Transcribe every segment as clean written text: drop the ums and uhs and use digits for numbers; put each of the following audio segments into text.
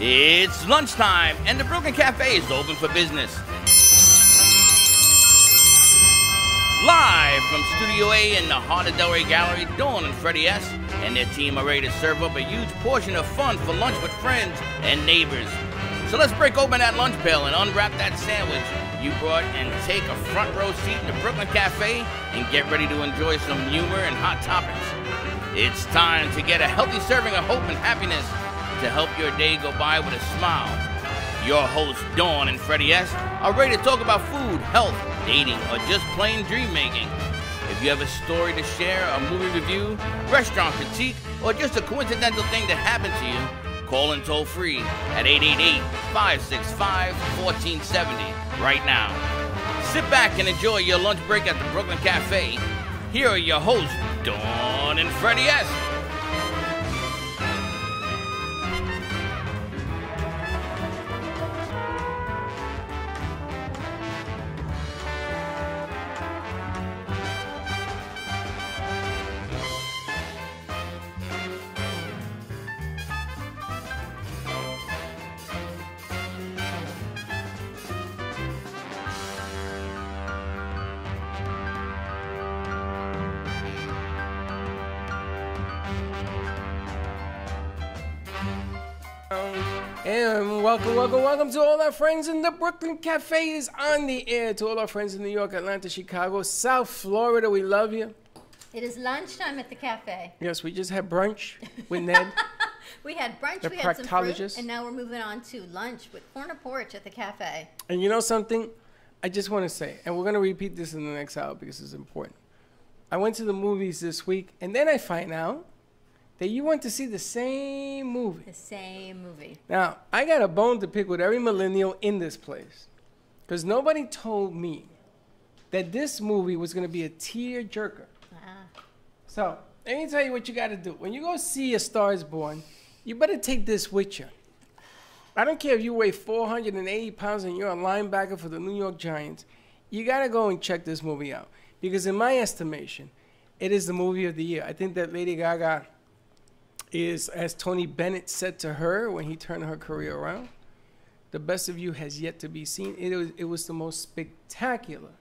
It's lunchtime, and the Brooklyn Cafe is open for business. Live from Studio A in the heart of Delray Gallery, Dawn and Freddy S. and their team are ready to serve up a huge portion of fun for lunch with friends and neighbors. So let's break open that lunch pail and unwrap that sandwich you brought and take a front row seat in the Brooklyn Cafe and get ready to enjoy some humor and hot topics. It's time to get a healthy serving of hope and happiness to help your day go by with a smile. Your hosts, Dawn and Freddy S., are ready to talk about food, health, dating, or just plain dream making. If you have a story to share, a movie review, restaurant critique, or just a coincidental thing that happened to you, call in toll free at 888-565-1470 right now. Sit back and enjoy your lunch break at the Brooklyn Cafe. Here are your hosts, Dawn and Freddy S. And welcome to all our friends in the Brooklyn Cafe is on the air. To all our friends in New York, Atlanta, Chicago, South Florida, we love you. It is lunchtime at the cafe. Yes, we just had brunch with Ned. We had brunch, the we had some fruit, proctologist. and now we're moving on to lunch with Corner Porch at the cafe. And you know something? I just want to say, and we're going to repeat this in the next hour because it's important. I went to the movies this week, and then I find out that you went to see the same movie. The same movie. Now, I got a bone to pick with every millennial in this place because nobody told me that this movie was going to be a tear-jerker. So, let me tell you what you got to do. When you go see A Star is Born, you better take this with you. I don't care if you weigh 480 pounds and you're a linebacker for the New York Giants. You got to go and check this movie out because in my estimation, it is the movie of the year. I think that Lady Gaga is, as Tony Bennett said to her when he turned her career around, the best of you has yet to be seen. It was the most spectacular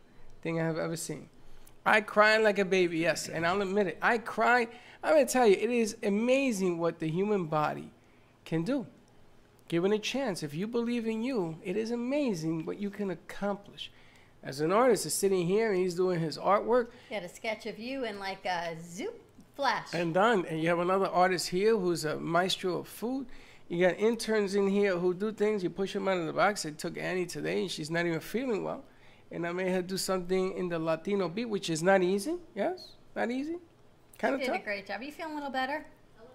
thing I have ever seen. I cried like a baby, yes, and I'll admit it. I cried. I'm going to tell you, it is amazing what the human body can do. Given a chance, if you believe in you, it is amazing what you can accomplish. As an artist is sitting here and he's doing his artwork. You had a sketch of you and like a zoop flash. And done. And you have another artist here who's a maestro of food. You got interns in here who do things. You push them out of the box. I took Annie today, and she's not even feeling well. And I made her do something in the Latino beat, which is not easy. Yes? Not easy? Kind of tough. You did a great job. Are you feeling a little better? A little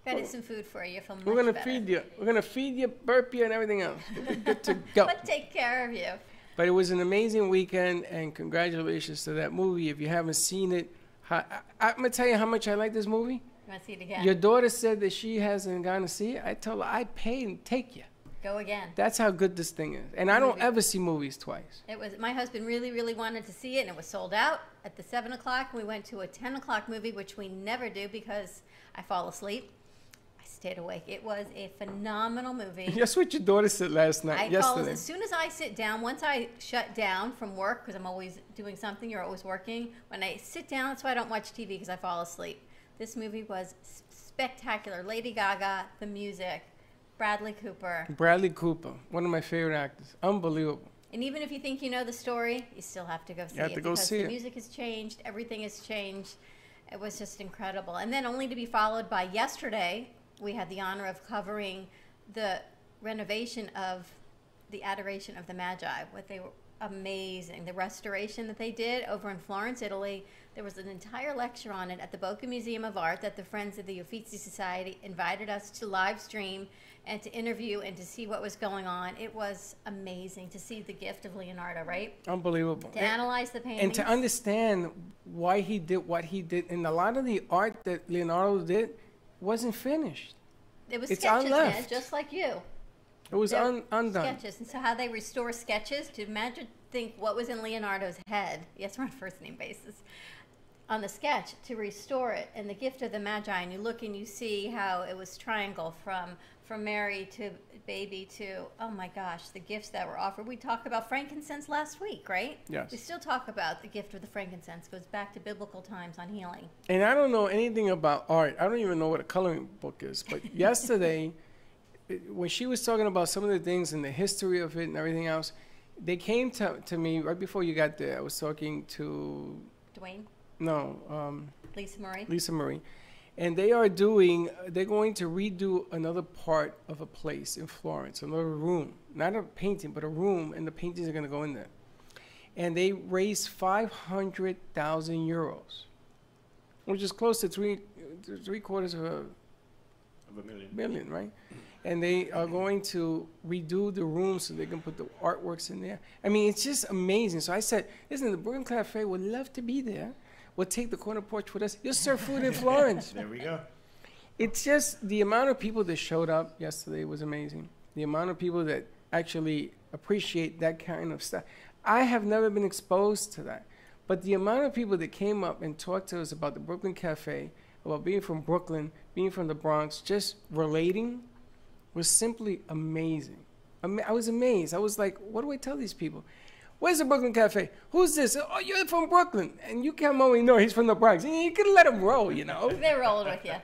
bit. Got some food for you. You're feeling We're much going to better. feed you. We're going to feed you, burp you, and everything else. We're good to go. But take care of you. But it was an amazing weekend, and congratulations to that movie. If you haven't seen it, I'm going to tell you how much I like this movie. You want to see it again? Your daughter said that she hasn't gone to see it. I told her I'd pay and take you. Go again. That's how good this thing is. And I don't ever see movies twice. It was, my husband really, really wanted to see it, and it was sold out at the 7 o'clock. We went to a 10 o'clock movie, which we never do because I fall asleep. I stayed awake. It was a phenomenal movie. That's what your daughter said last night, yesterday. As soon as I sit down, once I shut down from work, because I'm always doing something, you're always working. When I sit down, that's why I don't watch TV, because I fall asleep. This movie was spectacular. Lady Gaga, the music, Bradley Cooper. Bradley Cooper, one of my favorite actors. Unbelievable. And even if you think you know the story, you still have to go see it. You have to go see it. Because the music has changed. Everything has changed. It was just incredible. And then only to be followed by yesterday, we had the honor of covering the renovation of the Adoration of the Magi. What they were amazing. The restoration that they did over in Florence, Italy. There was an entire lecture on it at the Boca Museum of Art that the Friends of the Uffizi Society invited us to live stream and to interview and to see what was going on. It was amazing to see the gift of Leonardo, right? Unbelievable. To analyze the paintings. And to understand why he did what he did. And a lot of the art that Leonardo did wasn't finished. It was It's sketches, unleft. man, just like you. It was undone. Sketches. And so how they restore sketches, to imagine, think what was in Leonardo's head. Yes, we're on a first name basis. on the sketch to restore it. And the gift of the Magi, and you look and you see how it was triangle from Mary to baby to, oh my gosh, the gifts that were offered. We talked about frankincense last week, right? Yes. We still talk about the gift of the frankincense. It goes back to biblical times on healing. And I don't know anything about art. I don't even know what a coloring book is. But yesterday, when she was talking about some of the things and the history of it and everything else, they came to me right before you got there. I was talking to... Dwayne? No. Lisa Marie? Lisa Marie. And they're going to redo another part of a place in Florence, another room. Not a painting, but a room, and the paintings are going to go in there. And they raised 500,000 euros, which is close to three quarters of a million, right? And they are going to redo the room so they can put the artworks in there. I mean, it's just amazing. So I said, listen, the Brooklyn Cafe would love to be there. We'll take the corner porch with us. You'll serve food in Florence. There we go. It's just the amount of people that showed up yesterday was amazing. The amount of people that actually appreciate that kind of stuff. I have never been exposed to that. But the amount of people that came up and talked to us about the Brooklyn Cafe, about being from Brooklyn, being from the Bronx, just relating was simply amazing. I was amazed. I was like, what do I tell these people? Where's the Brooklyn Cafe? Who's this? Oh, you're from Brooklyn. And you come over and know he's from the Bronx. You could let him roll, you know. They rolled with you.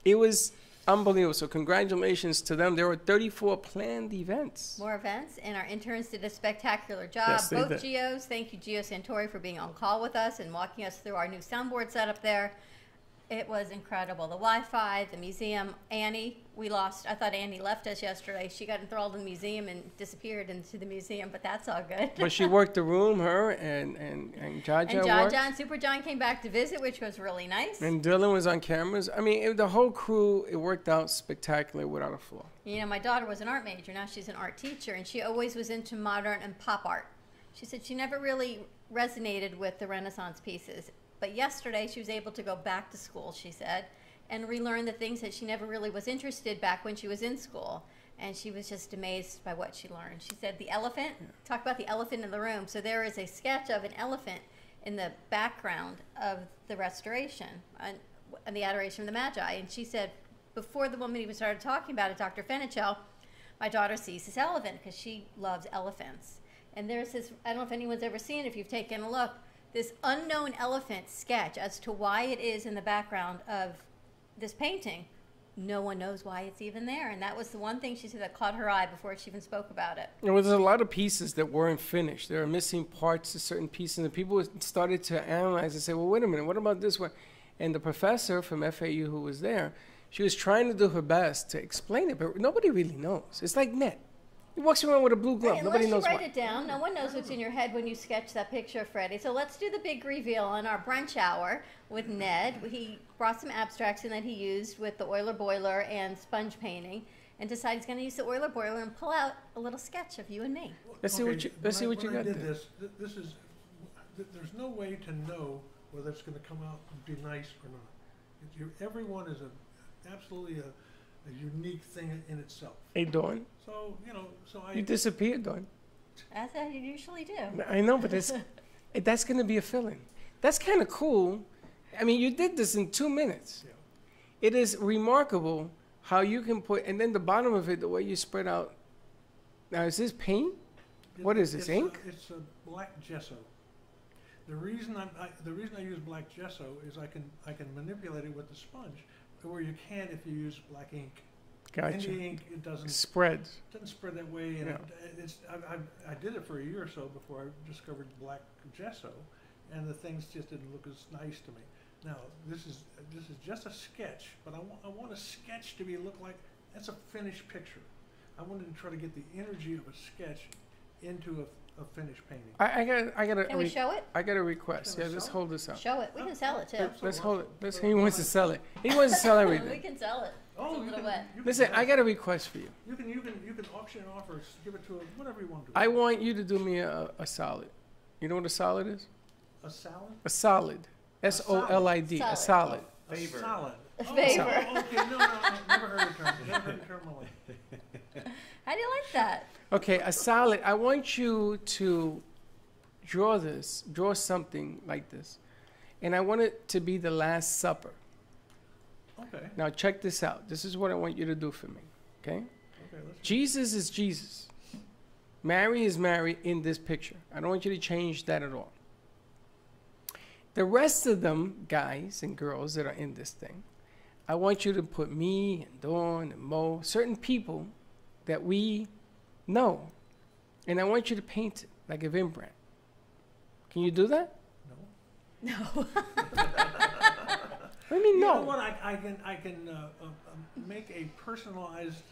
It was unbelievable. So congratulations to them. There were 34 planned events. More events, and our interns did a spectacular job. Yes, they Both did. Geos, thank you, Gio Santori, for being on call with us and walking us through our new soundboard setup there. It was incredible. The Wi-Fi, the museum. Annie, we lost. I thought Annie left us yesterday. She got enthralled in the museum and disappeared into the museum, but that's all good. But she worked the room, her and Jaja And worked. Jaja and Super John came back to visit, which was really nice. And Dylan was on cameras. I mean, the whole crew, it worked out spectacularly without a flaw. You know, my daughter was an art major. Now she's an art teacher, and she always was into modern and pop art. She said she never really resonated with the Renaissance pieces. But yesterday, she was able to go back to school, she said, and relearn the things that she never really was interested back when she was in school. And she was just amazed by what she learned. She said the elephant, talk about the elephant in the room. So there is a sketch of an elephant in the background of the restoration and the Adoration of the Magi. And she said, before the woman even started talking about it, Dr. Fenichel, my daughter sees this elephant because she loves elephants. And there's this, I don't know if anyone's ever seen it, if you've taken a look, this unknown elephant sketch as to why it is in the background of this painting. No one knows why it's even there. And that was the one thing she said that caught her eye before she even spoke about it. There was a lot of pieces that weren't finished. There were missing parts to certain pieces. And people started to analyze and say, well, wait a minute, what about this one? And the professor from FAU who was there, she was trying to do her best to explain it, but nobody really knows. It's like Ned. He walks around with a blue glove. Right, Nobody knows unless you why. write it down, no one knows what's in your head when you sketch that picture of Freddy. So let's do the big reveal on our brunch hour with Ned. He brought some abstracts in that he used with the Euler boiler and sponge painting, and decided he's going to use the Euler boiler and pull out a little sketch of you and me. Let's see what you When I got did there. There's no way to know whether it's going to come out and be nice or not. Everyone is absolutely a unique thing in itself. Hey, Dawn. So, You disappeared, Dawn. As I usually do. I know, but that's going to be a fill-in. That's kind of cool. I mean, you did this in 2 minutes. Yeah. It is remarkable how you can put, and then the bottom of it, the way you spread out. Now, is this paint? What is this, ink? It's a black gesso. The reason I use black gesso is I can manipulate it with the sponge, where you can't if you use black ink. Gotcha. In the ink, it doesn't Spread spread that way, and Yeah. I did it for a year or so before I discovered black gesso, and the things just didn't look as nice to me. Now this is just a sketch, but I want a sketch to look like that's a finished picture. I wanted to try to get the energy of a sketch into a finished painting. I got Can we show it? I got a request. Can we Yeah, let's show it? hold this up. Show it. We can sell it too. Let's hold it. He wants to sell it. He wants to sell We everything. can sell it. It's a little wet. Listen, I got a request for you. You can auction it off or give it to whatever you want to. I want you to do me a solid. You know what a solid is? A salad. A solid. SOLID. A solid. A Favor. salad. A Oh, favor. okay, no, never heard the term. Never heard the term in my life. How do you like that? Okay, a solid. I want you to draw something like this. and I want it to be the Last Supper. Okay. Now check this out. This is what I want you to do for me, okay? Okay, let's Jesus is Jesus. Mary is Mary in this picture. I don't want you to change that at all. The rest of them, guys and girls that are in this thing, I want you to put me and Dawn and Mo, certain people that we know, and I want you to paint it like a Rembrandt. Can you do that? No. No. What do you mean You no? know what? I can make a personalized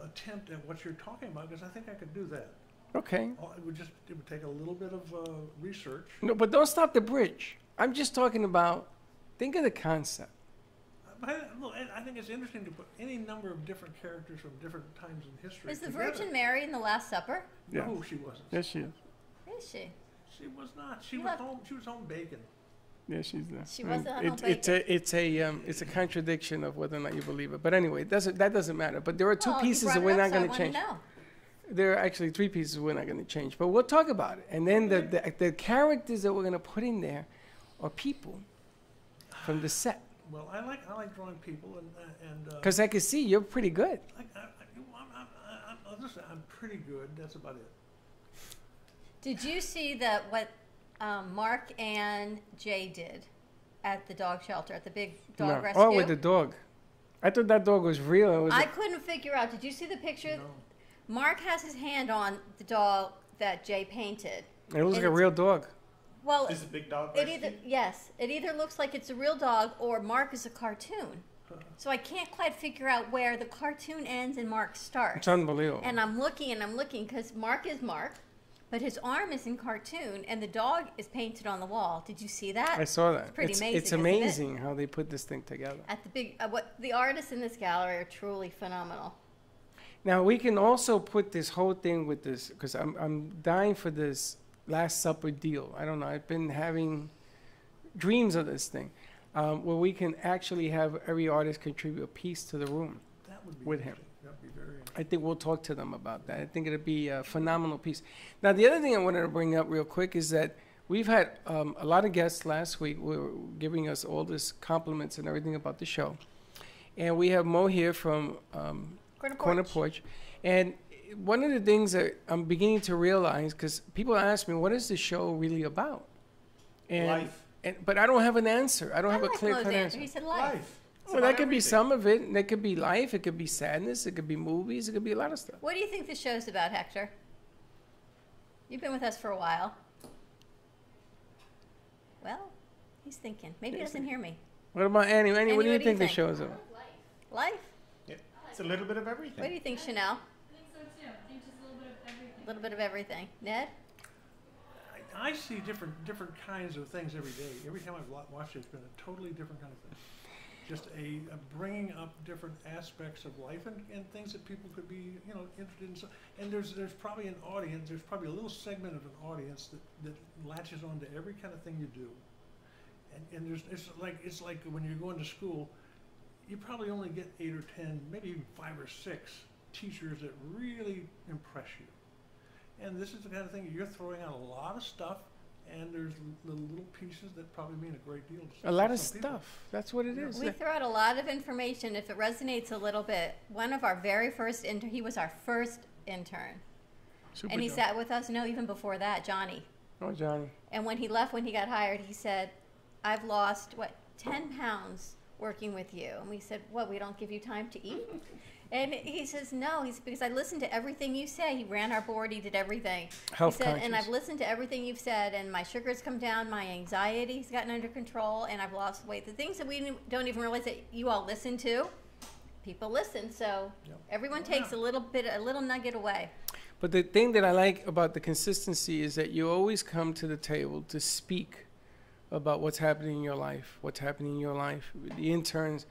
attempt at what you're talking about because I think I could do that. Okay. It would take a little bit of research. No, but don't stop the bridge. I'm just talking about, think of the concept. But I think it's interesting to put any number of different characters from different times in history. Is the together. Virgin Mary in the Last Supper? Yeah. No, she wasn't. Yes, she is. Is she? She was not. She You was left- home. She was home baking. Yeah, she's there. She wasn't on It's a contradiction of whether or not you believe it. But anyway, that doesn't matter. But there are two Well, you pieces brought that it we're up, not so I going to wanna change. know. There are actually 3 pieces we're not going to change. But we'll talk about it. And then the characters that we're going to put in there are people from the set. Well, I like drawing people and Because I can see you're pretty good. listen, I'm pretty good. That's about it. Did you see what Mark and Jay did at the dog shelter, at the big dog rescue? Oh, with the dog. I thought that dog was real. It was I couldn't figure out. Did you see the picture? No. Mark has his hand on the dog that Jay painted. it looks like a it's- real dog. Well, Is it big dog it rescue? either looks like it's a real dog or Mark is a cartoon. So I can't quite figure out where the cartoon ends and Mark starts. It's unbelievable. And I'm looking because Mark is Mark, but his arm is in cartoon and the dog is painted on the wall. Did you see that? I saw that. It's pretty amazing. It's isn't it? amazing how they put this thing together. At the big, the artists in this gallery are truly phenomenal. Now we can also put this whole thing with this because I'm dying for this Last Supper deal. I don't know. I've been having dreams of this thing, where we can actually have every artist contribute a piece to the room. That would be With him. interesting. That'd be very interesting. I think we'll talk to them about that. I think it'll be a phenomenal piece. Now the other thing I wanted to bring up real quick is that we've had a lot of guests last week who were giving us all this compliments and everything about the show, and we have Mo here from Corner Porch. And one of the things that I'm beginning to realize, because people ask me, what is the show really about? And, Life. But I don't have an answer. I don't have a like clear-cut Mo's answer. He said life. It's Well, about that could be everything. some of it. And that could be life. It could be sadness. It could be movies. It could be a lot of stuff. What do you think the show's about, Hector? You've been with us for a while. Well, he's thinking. Maybe he doesn't hear me. What about Annie? Annie, what do you what do you think the think? show is about? Life? Yeah. It's a little bit of everything. What do you think, Chanel? I think so too. I think just a little bit of everything. A little bit of everything. Ned? I see different kinds of things every day. Every time I've watched it, it's been a totally different kind of thing. Just a bringing up different aspects of life and things that people could be, interested in. So, and there's probably an audience. There's probably a little segment of an audience that latches onto every kind of thing you do. And it's like when you're going to school, you probably only get 8 or 10, maybe even 5 or 6 teachers that really impress you. And this is the kind of thing you're throwing out a lot of stuff, and there's the little pieces that probably mean a great deal to A lot of some people. stuff. That's what it is. We throw out a lot of information. If it resonates a little bit, one of our very first he was our first intern. Super And he dope. sat with us, no, even before that, Johnny. Oh, Johnny. And when he left, when he got hired, he said, I've lost, 10 pounds working with you. And we said, what, we don't give you time to eat? And he says, no, because I listened to everything you say. He ran our board, he did everything. Health He said, and conscious. I've listened to everything you've said, and my sugar's come down, my anxiety's gotten under control, and I've lost weight. The things that we don't even realize that you all listen to, people listen. So Yep. everyone takes a little nugget away. But the thing that I like about the consistency is that you always come to the table to speak about what's happening in your life, the interns.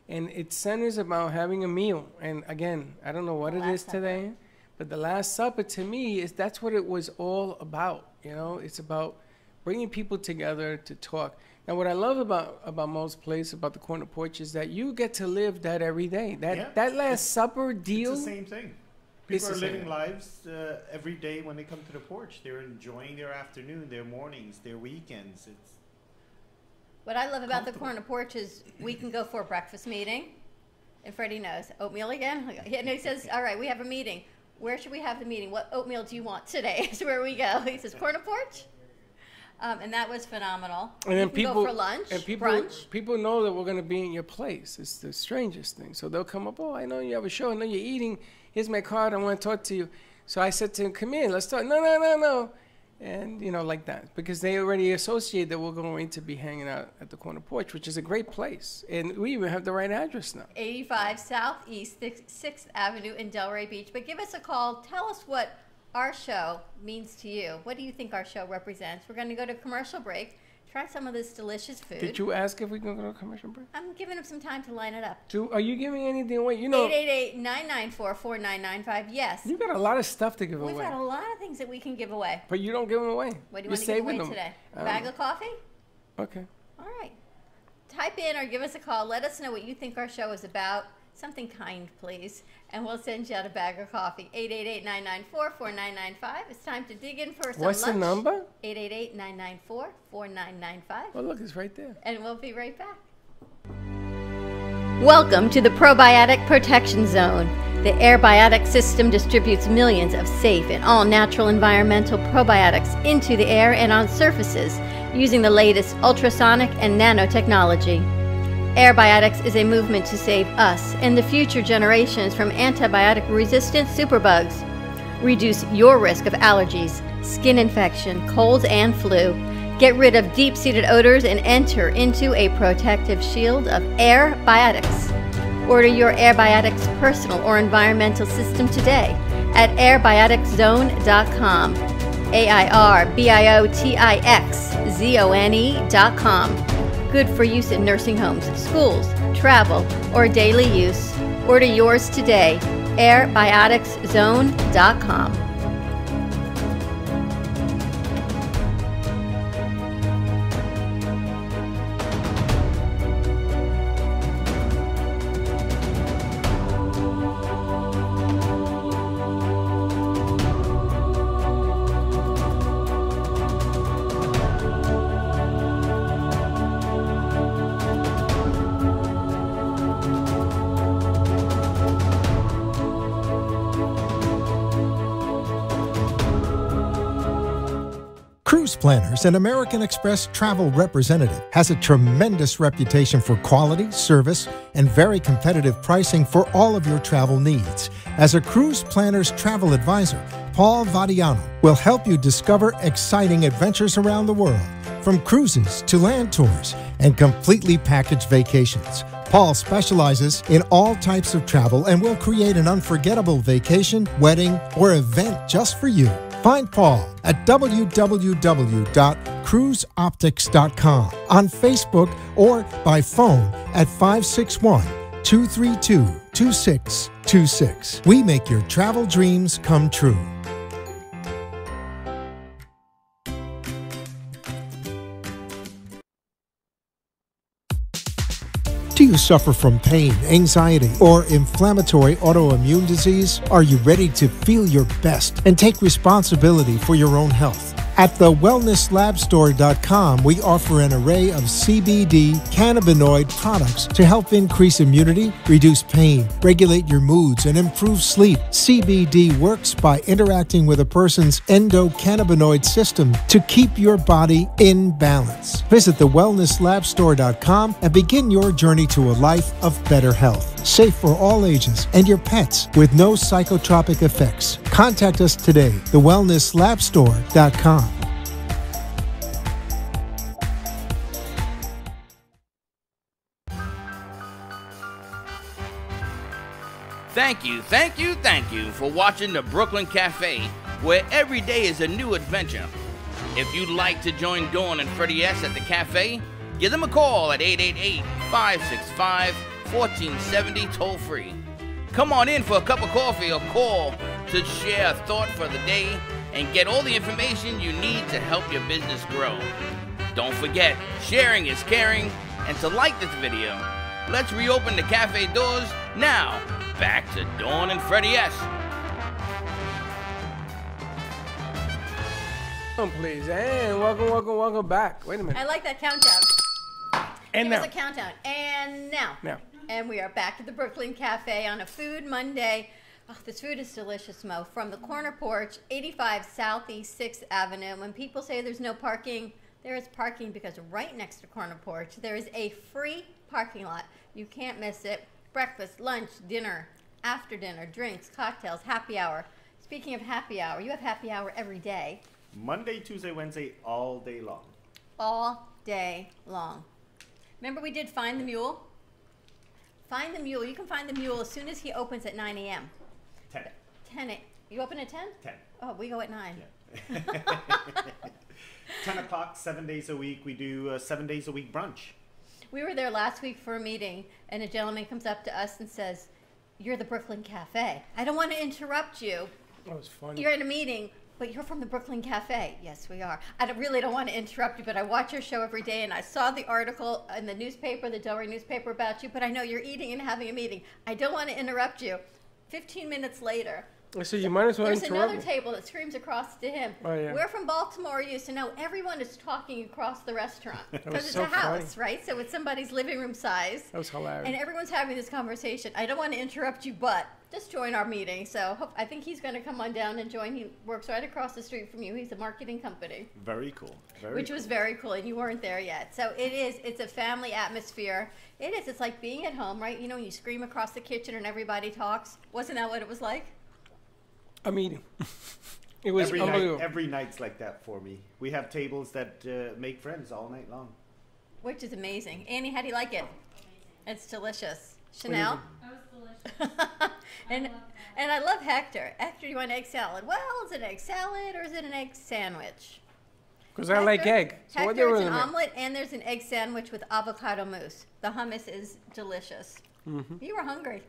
And it centers about having a meal. And again, I don't know what The it Last is Supper. today, but the Last Supper to me that's what it was all about. It's about bringing people together to talk. Now, what I love about Mo's Place, about the Corner Porch, is that you get to live that every day. That Last Supper deal. It's the same thing. It's People the are same. living lives every day when they come to the porch. They're enjoying their afternoon, their mornings, their weekends. What I love about the corner porch is we can go for a breakfast meeting, and Freddie knows. Oatmeal again? And he says, all right, we have a meeting. Where should we have the meeting? What oatmeal do you want today? Is where we go. He says, corner porch? And that was phenomenal. And then you can people go for lunch, and people know that we're going to be in your place. It's the strangest thing. So they'll come up, oh, I know you have a show. I know you're eating. Here's my card. I want to talk to you. So I said to him, come in. Let's talk. No. And, like that. Because they already associate that we're going to be hanging out at the corner porch, which is a great place. And we even have the right address now. 85 Southeast 6th Avenue in Delray Beach. But give us a call. Tell us what our show means to you. What do you think our show represents? We're going to go to commercial break. Try some of this delicious food. Did you ask if we can go to a commercial break? I'm giving him some time to line it up. Are you giving anything away? 888-994-4995. Yes. You got a lot of stuff to give away. We've got a lot of things that we can give away. But you don't give them away. What do you want to give away today? A bag of coffee? Okay. All right. Type in or give us a call. Let us know what you think our show is about. Something kind, please. And we'll send you out a bag of coffee. 888-994-4995. It's time to dig in for some What's lunch. the number? 888-994-4995. Oh, look, it's right there. And we'll be right back. Welcome to the Probiotic Protection Zone. The Airbiotic system distributes millions of safe and all-natural environmental probiotics into the air and on surfaces using the latest ultrasonic and nanotechnology. Airbiotics is a movement to save us and the future generations from antibiotic-resistant superbugs. Reduce your risk of allergies, skin infection, colds, and flu. Get rid of deep-seated odors and enter into a protective shield of Airbiotics. Order your Airbiotics personal or environmental system today at airbioticszone.com. AIRBIOTIXZONE.com. Good for use in nursing homes, schools, travel, or daily use. Order yours today. airbioticszone.com. Cruise Planners, an American Express travel representative, has a tremendous reputation for quality, service, and very competitive pricing for all of your travel needs. As a Cruise Planners travel advisor, Paul Vadiano will help you discover exciting adventures around the world, from cruises to land tours and completely packaged vacations. Paul specializes in all types of travel and will create an unforgettable vacation, wedding, or event just for you. Find Paul at www.cruiseoptics.com, on Facebook, or by phone at 561-232-2626. We make your travel dreams come true. Do you suffer from pain, anxiety, or inflammatory autoimmune disease? Are you ready to feel your best and take responsibility for your own health? At thewellnesslabstore.com, we offer an array of CBD cannabinoid products to help increase immunity, reduce pain, regulate your moods, and improve sleep. CBD works by interacting with a person's endocannabinoid system to keep your body in balance. Visit thewellnesslabstore.com and begin your journey to a life of better health. Safe for all ages and your pets with no psychotropic effects. Contact us today, thewellnesslabstore.com. Thank you for watching the Brooklyn Cafe, where every day is a new adventure. If you'd like to join Dawn and Freddy S at the cafe, give them a call at 888-565-1470 toll free. Come on in for a cup of coffee or call to share a thought for the day and get all the information you need to help your business grow. Don't forget, sharing is caring, and to like this video. Let's reopen the cafe doors now. Back to Dawn and Freddy S. Please, and welcome back. Wait a minute. I like that countdown. And Give now. us a countdown. And now. Now. And we are back at the Brooklyn Cafe on a Food Monday. Oh, this food is delicious, Mo. From the corner porch, 85 Southeast 6th Avenue. When people say there's no parking, there is parking because right next to corner porch, there is a free parking lot. You can't miss it. Breakfast, lunch, dinner, after dinner, drinks, cocktails, happy hour. Speaking of happy hour, you have happy hour every day. Monday, Tuesday, Wednesday, all day long. All day long. Remember we did Find the Mule? Find the Mule. You can find the mule as soon as he opens at 9 a.m. 10. 10 a. You open at 10? 10. Oh, we go at 9. Yeah. 10 o'clock, 7 days a week. We do 7 days a week brunch. We were there last week for a meeting, and a gentleman comes up to us and says, "You're the Brooklyn Cafe. I don't want to interrupt you. That was funny. You're at a meeting, but you're from the Brooklyn Cafe." Yes, we are. Really don't want to interrupt you, but I watch your show every day, and I saw the article in the newspaper, the Delray newspaper, about you, but I know you're eating and having a meeting. I don't want to interrupt you. 15 minutes later, So you might as well there's interrupt another me. table that screams across to him. Oh, yeah. We're from Baltimore, you so now everyone is talking across the restaurant because it's so a house, right? So it's somebody's living room size. That was hilarious. And everyone's having this conversation. I don't want to interrupt you, but just join our meeting. So I think he's going to come on down and join. He works right across the street from you. He's a marketing company, Very cool. which was very cool. And you weren't there yet. So it's a family atmosphere. It is. It's like being at home, right? You know, when you scream across the kitchen and everybody talks. Wasn't that what it was like? A meeting. It was unbelievable. Every night's like that for me. We have tables that make friends all night long. Which is amazing. Annie, how do you like it? It's delicious. Chanel? That was delicious. and I love Hector. Hector, you want egg salad? Well, is it an egg salad or is it an egg sandwich? Because I like egg. So what Hector, they it's really an make? omelet and there's an egg sandwich with avocado mousse. The hummus is delicious. You were hungry.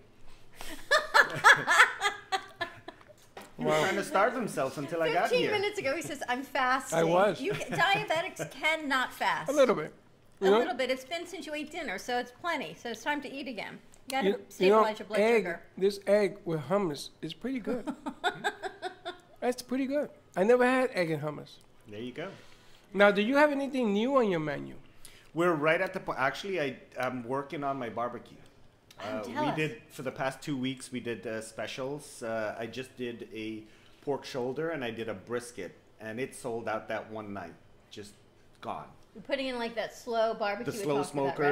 He was trying to starve himself until I got 15 here. minutes ago, he says, "I'm fasting." I was. Diabetics cannot fast. A little bit. A little bit. It's been since you ate dinner, so it's plenty. So it's time to eat again. You got to You stabilize your blood egg, sugar. this egg with hummus is pretty good. That's pretty good. I never had egg and hummus. There you go. Now, do you have anything new on your menu? We're right at the point. Actually, I'm working on my barbecue. Tell We us. did, for the past 2 weeks, we did specials. I just did a pork shoulder and I did a brisket, and it sold out that one night. Just gone. You're putting in like that slow barbecue. The we slow talked about, smoker,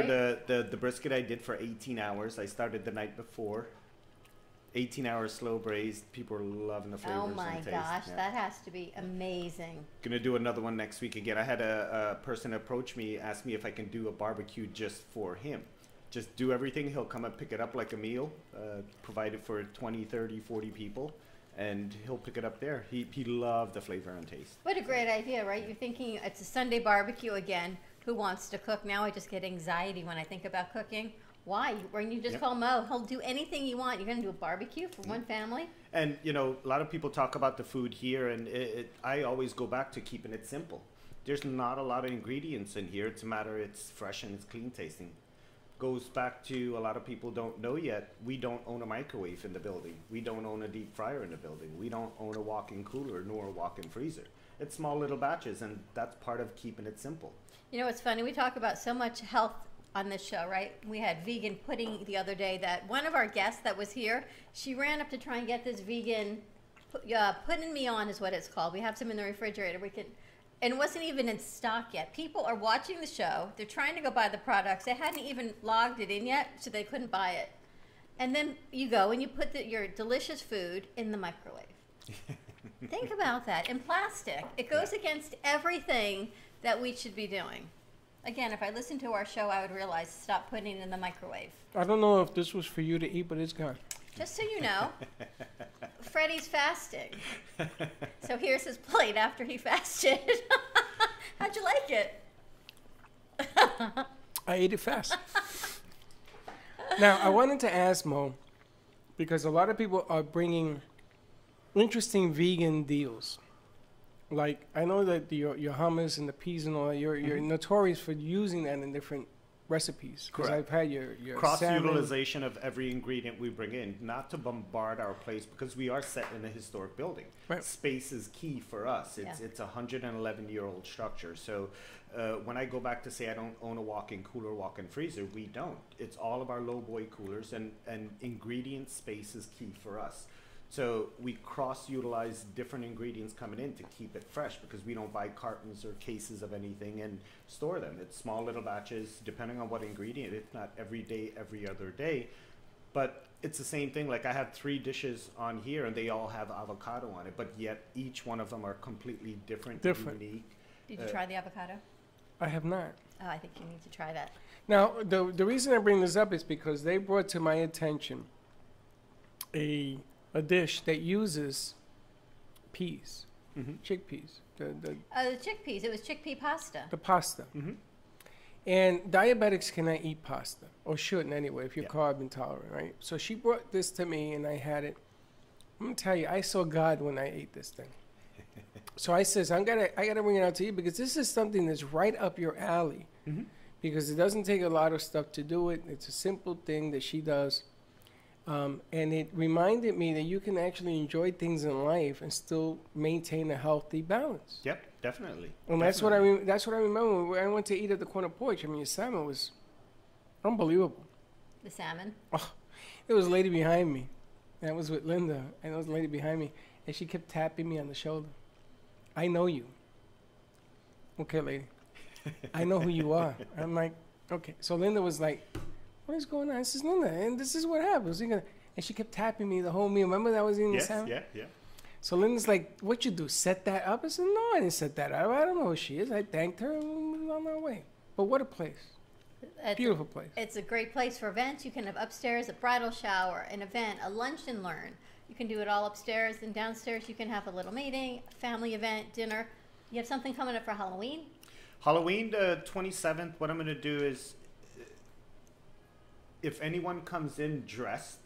right? the brisket I did for 18 hours. I started the night before. 18 hours slow braised. People are loving the flavors Oh my and taste. gosh, Yeah. that has to be amazing. Gonna do another one next week again. I had a person approach me, ask me if I can do a barbecue just for him. Just do everything. He'll come and pick it up like a meal, provided for 20, 30, 40 people, and he'll pick it up there. He loved the flavor and taste. What a great idea, right? You're thinking it's a Sunday barbecue again. Who wants to cook? Now I just get anxiety when I think about cooking. Why? When you just Yep. call Mo, he'll do anything you want. You're going to do a barbecue for one family? And, you know, a lot of people talk about the food here, and I always go back to keeping it simple. There's not a lot of ingredients in here. It's a matter it's fresh and it's clean tasting. Goes back to a lot of people don't know yet, we don't own a microwave in the building. We don't own a deep fryer in the building. We don't own a walk-in cooler nor a walk-in freezer. It's small little batches, and that's part of keeping it simple. You know, it's funny. We talk about so much health on this show, right? We had vegan pudding the other day that one of our guests that was here, she ran up to try and get this vegan pudding me on is what it's called. We have some in the refrigerator. And it wasn't even in stock yet. People are watching the show. They're trying to go buy the products. They hadn't even logged it in yet, so they couldn't buy it. And then you go and you put your delicious food in the microwave. Think about that. In plastic. It goes against everything that we should be doing. Again, if I listened to our show, I would realize stop putting it in the microwave. I don't know if this was for you to eat, but it's gone. Just so you know, Freddy's fasting. So here's his plate after he fasted. How'd you like it? I ate it fast. Now, I wanted to ask Mo, because a lot of people are bringing interesting vegan deals. Like, I know that your hummus and the peas and all that, you're notorious for using that in different recipes. Because Correct. I've had your Cross salmon. utilization of every ingredient we bring in, not to bombard our place because we are set in a historic building. Right. Space is key for us. Yeah. It's a 111-year-old structure. So when I go back to say I don't own a walk-in cooler, walk-in freezer, we don't. It's all of our low boy coolers, and ingredient space is key for us. So we cross-utilize different ingredients coming in to keep it fresh because we don't buy cartons or cases of anything and store them. It's small little batches, depending on what ingredient. It's not every day, every other day. But it's the same thing. Like I have 3 dishes on here and they all have avocado on it, but yet each one of them are completely different. Unique. Did you try the avocado? I have not. Oh, I think you need to try that. Now, the reason I bring this up is because they brought to my attention a dish that uses peas, chickpeas, The chickpeas. It was chickpea pasta. the pasta. And diabetics cannot eat pasta, or shouldn't anyway, if you're carb intolerant, right? So she brought this to me, and I had it. I'm gonna tell you, I saw God when I ate this thing. So I says, I gotta bring it out to you because this is something that's right up your alley. Because it doesn't take a lot of stuff to do it. It's a simple thing that she does. And it reminded me that you can actually enjoy things in life and still maintain a healthy balance. Yep, definitely. And that's what I remember when I went to eat at the corner porch. I mean, your salmon was unbelievable. The salmon. Oh, there was a lady behind me. And I was with Linda, and there was a lady behind me, and she kept tapping me on the shoulder. I know you. Okay, lady. I know who you are. I'm like, okay. So Linda was like, what is going on? This is Linda, and this is what happens. And she kept tapping me the whole meal. Remember that was in the salmon? Yeah. So Linda's like, what you do, set that up? I said, no, I didn't set that up. I don't know who she is. I thanked her and we went on our way. But what a place. Beautiful place. It's a great place for events. You can have upstairs a bridal shower, an event, a lunch and learn. You can do it all upstairs, and downstairs you can have a little meeting, family event, dinner. You have something coming up for Halloween? Halloween, the 27th, what I'm going to do is, if anyone comes in dressed,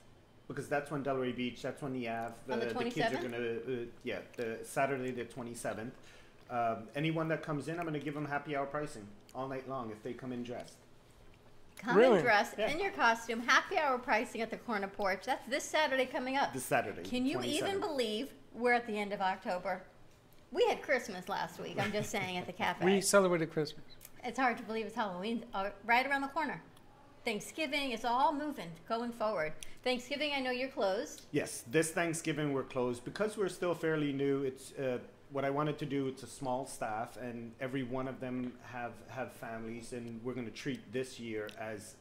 because that's when Delray Beach, that's when the Ave, On the the kids are 27th? going to, the Saturday the 27th. Anyone that comes in, I'm going to give them happy hour pricing all night long if they come in dressed. Come Really? and dress Yeah. in your costume. Happy hour pricing at the corner porch. That's this Saturday coming up. This Saturday. Can you 27th. even believe we're at the end of October? We had Christmas last week. I'm just saying at the cafe. We celebrated Christmas. It's hard to believe it's Halloween right around the corner. Thanksgiving is all moving, going forward. Thanksgiving, I know you're closed. Yes, this Thanksgiving we're closed because we're still fairly new. It's what I wanted to do. It's a small staff, and every one of them have families, and we're going to treat this year as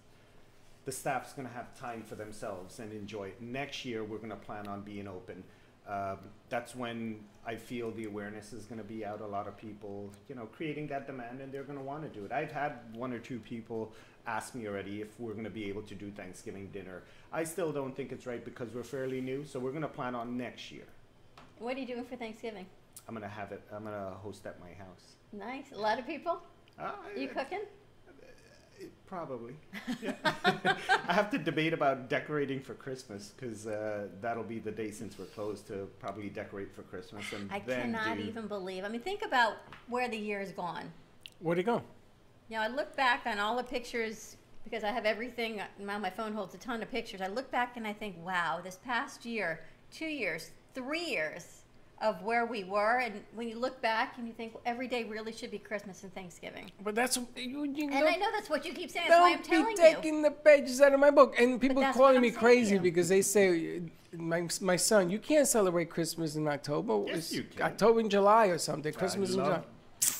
the staff's going to have time for themselves and enjoy it. Next year, we're going to plan on being open. That's when I feel the awareness is going to be out. A lot of people, creating that demand, and they're going to want to do it. I've had 1 or 2 people ask me already if we're going to be able to do Thanksgiving dinner. I still don't think it's right because we're fairly new, so we're going to plan on next year. What are you doing for Thanksgiving? I'm going to host at my house. Nice. A lot of people? You cooking? Probably. Yeah. I have to debate about decorating for Christmas because that'll be the day since we're closed to probably decorate for Christmas. And I then cannot even believe. I mean, think about where the year has gone. Where'd it go? I look back on all the pictures because I have everything. Now my phone holds a ton of pictures. I look back and I think, wow, this past year, 2 years, 3 years of where we were. And when you look back and you think every day really should be Christmas and Thanksgiving. But that's And I know that's what you keep saying. That's why I'm don't telling be you. taking the pages out of my book. And people that's calling what me I'm saying to crazy you. because they say, my son, you can't celebrate Christmas in October. Yes, It's you can. October in July or something. Christmas in July. love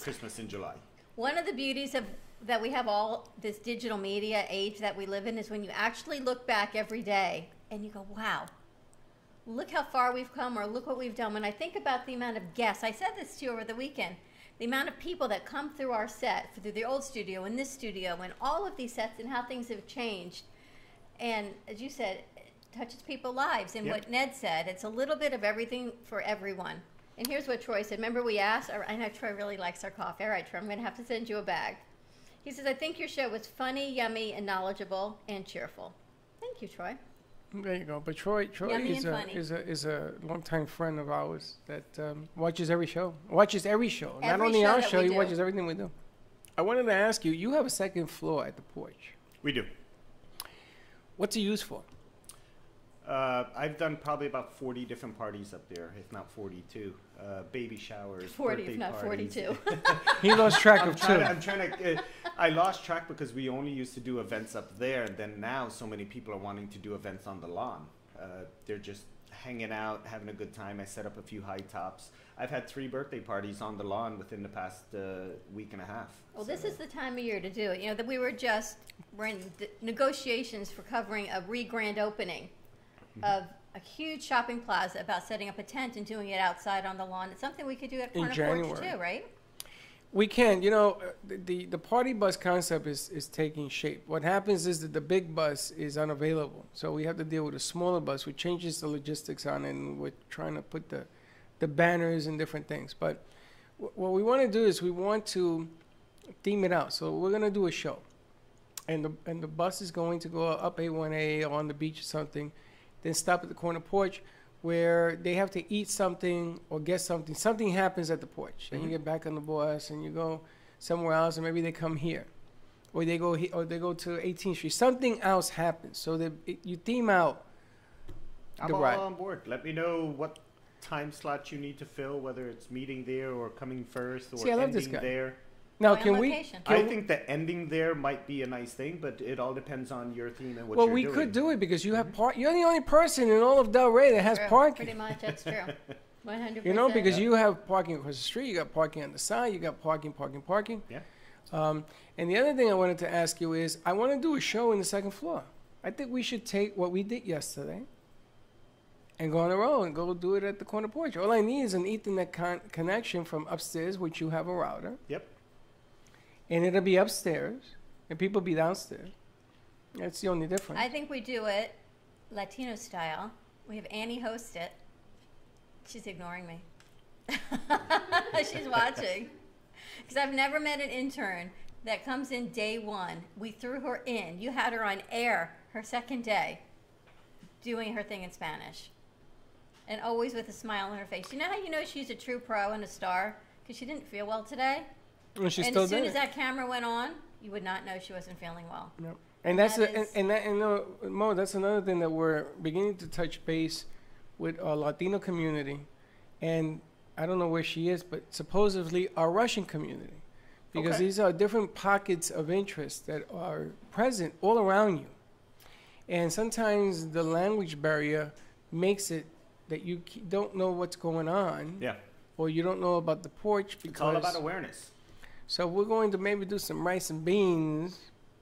Christmas in July. One of the beauties of that we have all this digital media age that we live in is when you actually look back every day and you go, wow, look how far we've come, or look what we've done. When I think about the amount of guests, I said this to you over the weekend, the amount of people that come through our set, through the old studio and this studio and all of these sets and how things have changed. And as you said, it touches people's lives. And Yep. what Ned said, it's a little bit of everything for everyone. And here's what Troy said. Remember we asked, I know Troy really likes our coffee. All right, Troy, I'm going to have to send you a bag. He says, I think your show was funny, yummy, and knowledgeable, and cheerful. Thank you, Troy. There you go. But Troy Yummy is and a, funny. is a longtime friend of ours that watches every show. Watches every show. Not Every only show our that show, we he do. watches everything we do. I wanted to ask you, you have a second floor at the porch. We do. What's it used for? I've done probably about 40 different parties up there, if not 42. Baby showers, 40, birthday if not parties. 42. He lost track of two. I'm trying to. I lost track because we only used to do events up there, and then now so many people are wanting to do events on the lawn. They're just hanging out, having a good time. I set up a few high tops. I've had 3 birthday parties on the lawn within the past week and a half. Well, this is the time of year to do it. You know, that we're in negotiations for covering a grand opening of a huge shopping plaza about setting up a tent and doing it outside on the lawn. It's something we could do at Corner Porch too, right? We can. You know, the party bus concept is taking shape. What happens is that the big bus is unavailable. So we have to deal with a smaller bus, which changes the logistics on it, and we're trying to put the banners and different things. But what we want to do is we want to theme it out. So we're going to do a show. And the bus is going to go up A1A or on the beach or something, then stop at the Corner Porch where they have to eat something or get something. Something happens at the porch. And you get back on the bus and you go somewhere else, and maybe they come here. Or they go or they go to 18th Street. Something else happens. So that you theme out the ride. I'm all on board. Let me know what time slot you need to fill, whether it's meeting there or coming first or See, I love this ending guy. there. Now, Going can on we? location. I think the ending there might be a nice thing, but it all depends on your theme and what Well, you're we doing. could do it because you have you're the only person in all of Delray that has True. parking. Pretty much, that's true. 100%. You know, because you have parking across the street, you got parking on the side, you got parking. Yeah. And the other thing I wanted to ask you is, I want to do a show in the second floor. I think we should take what we did yesterday and go on the road and go do it at the Corner Porch. All I need is an Ethernet connection from upstairs, which you have a router. Yep. And it'll be upstairs, and people be downstairs. That's the only difference. I think we do it Latino style. We have Annie host it. She's ignoring me. She's watching. Because I've never met an intern that comes in day one. We threw her in. You had her on air her second day doing her thing in Spanish. And always with a smile on her face. You know how you know she's a true pro and a star? Because she didn't feel well today. and she's And still as soon there. as that camera went on, you would not know she wasn't feeling well. Yep. And that's That a, is- Mo, that's another thing that we're beginning to touch base with our Latino community, and I don't know where she is, but supposedly our Russian community, because Okay. these are different pockets of interest that are present all around you, and sometimes the language barrier makes it that you don't know what's going on, Yeah. or you don't know about the porch because It's all about awareness. So we're going to maybe do some rice and beans,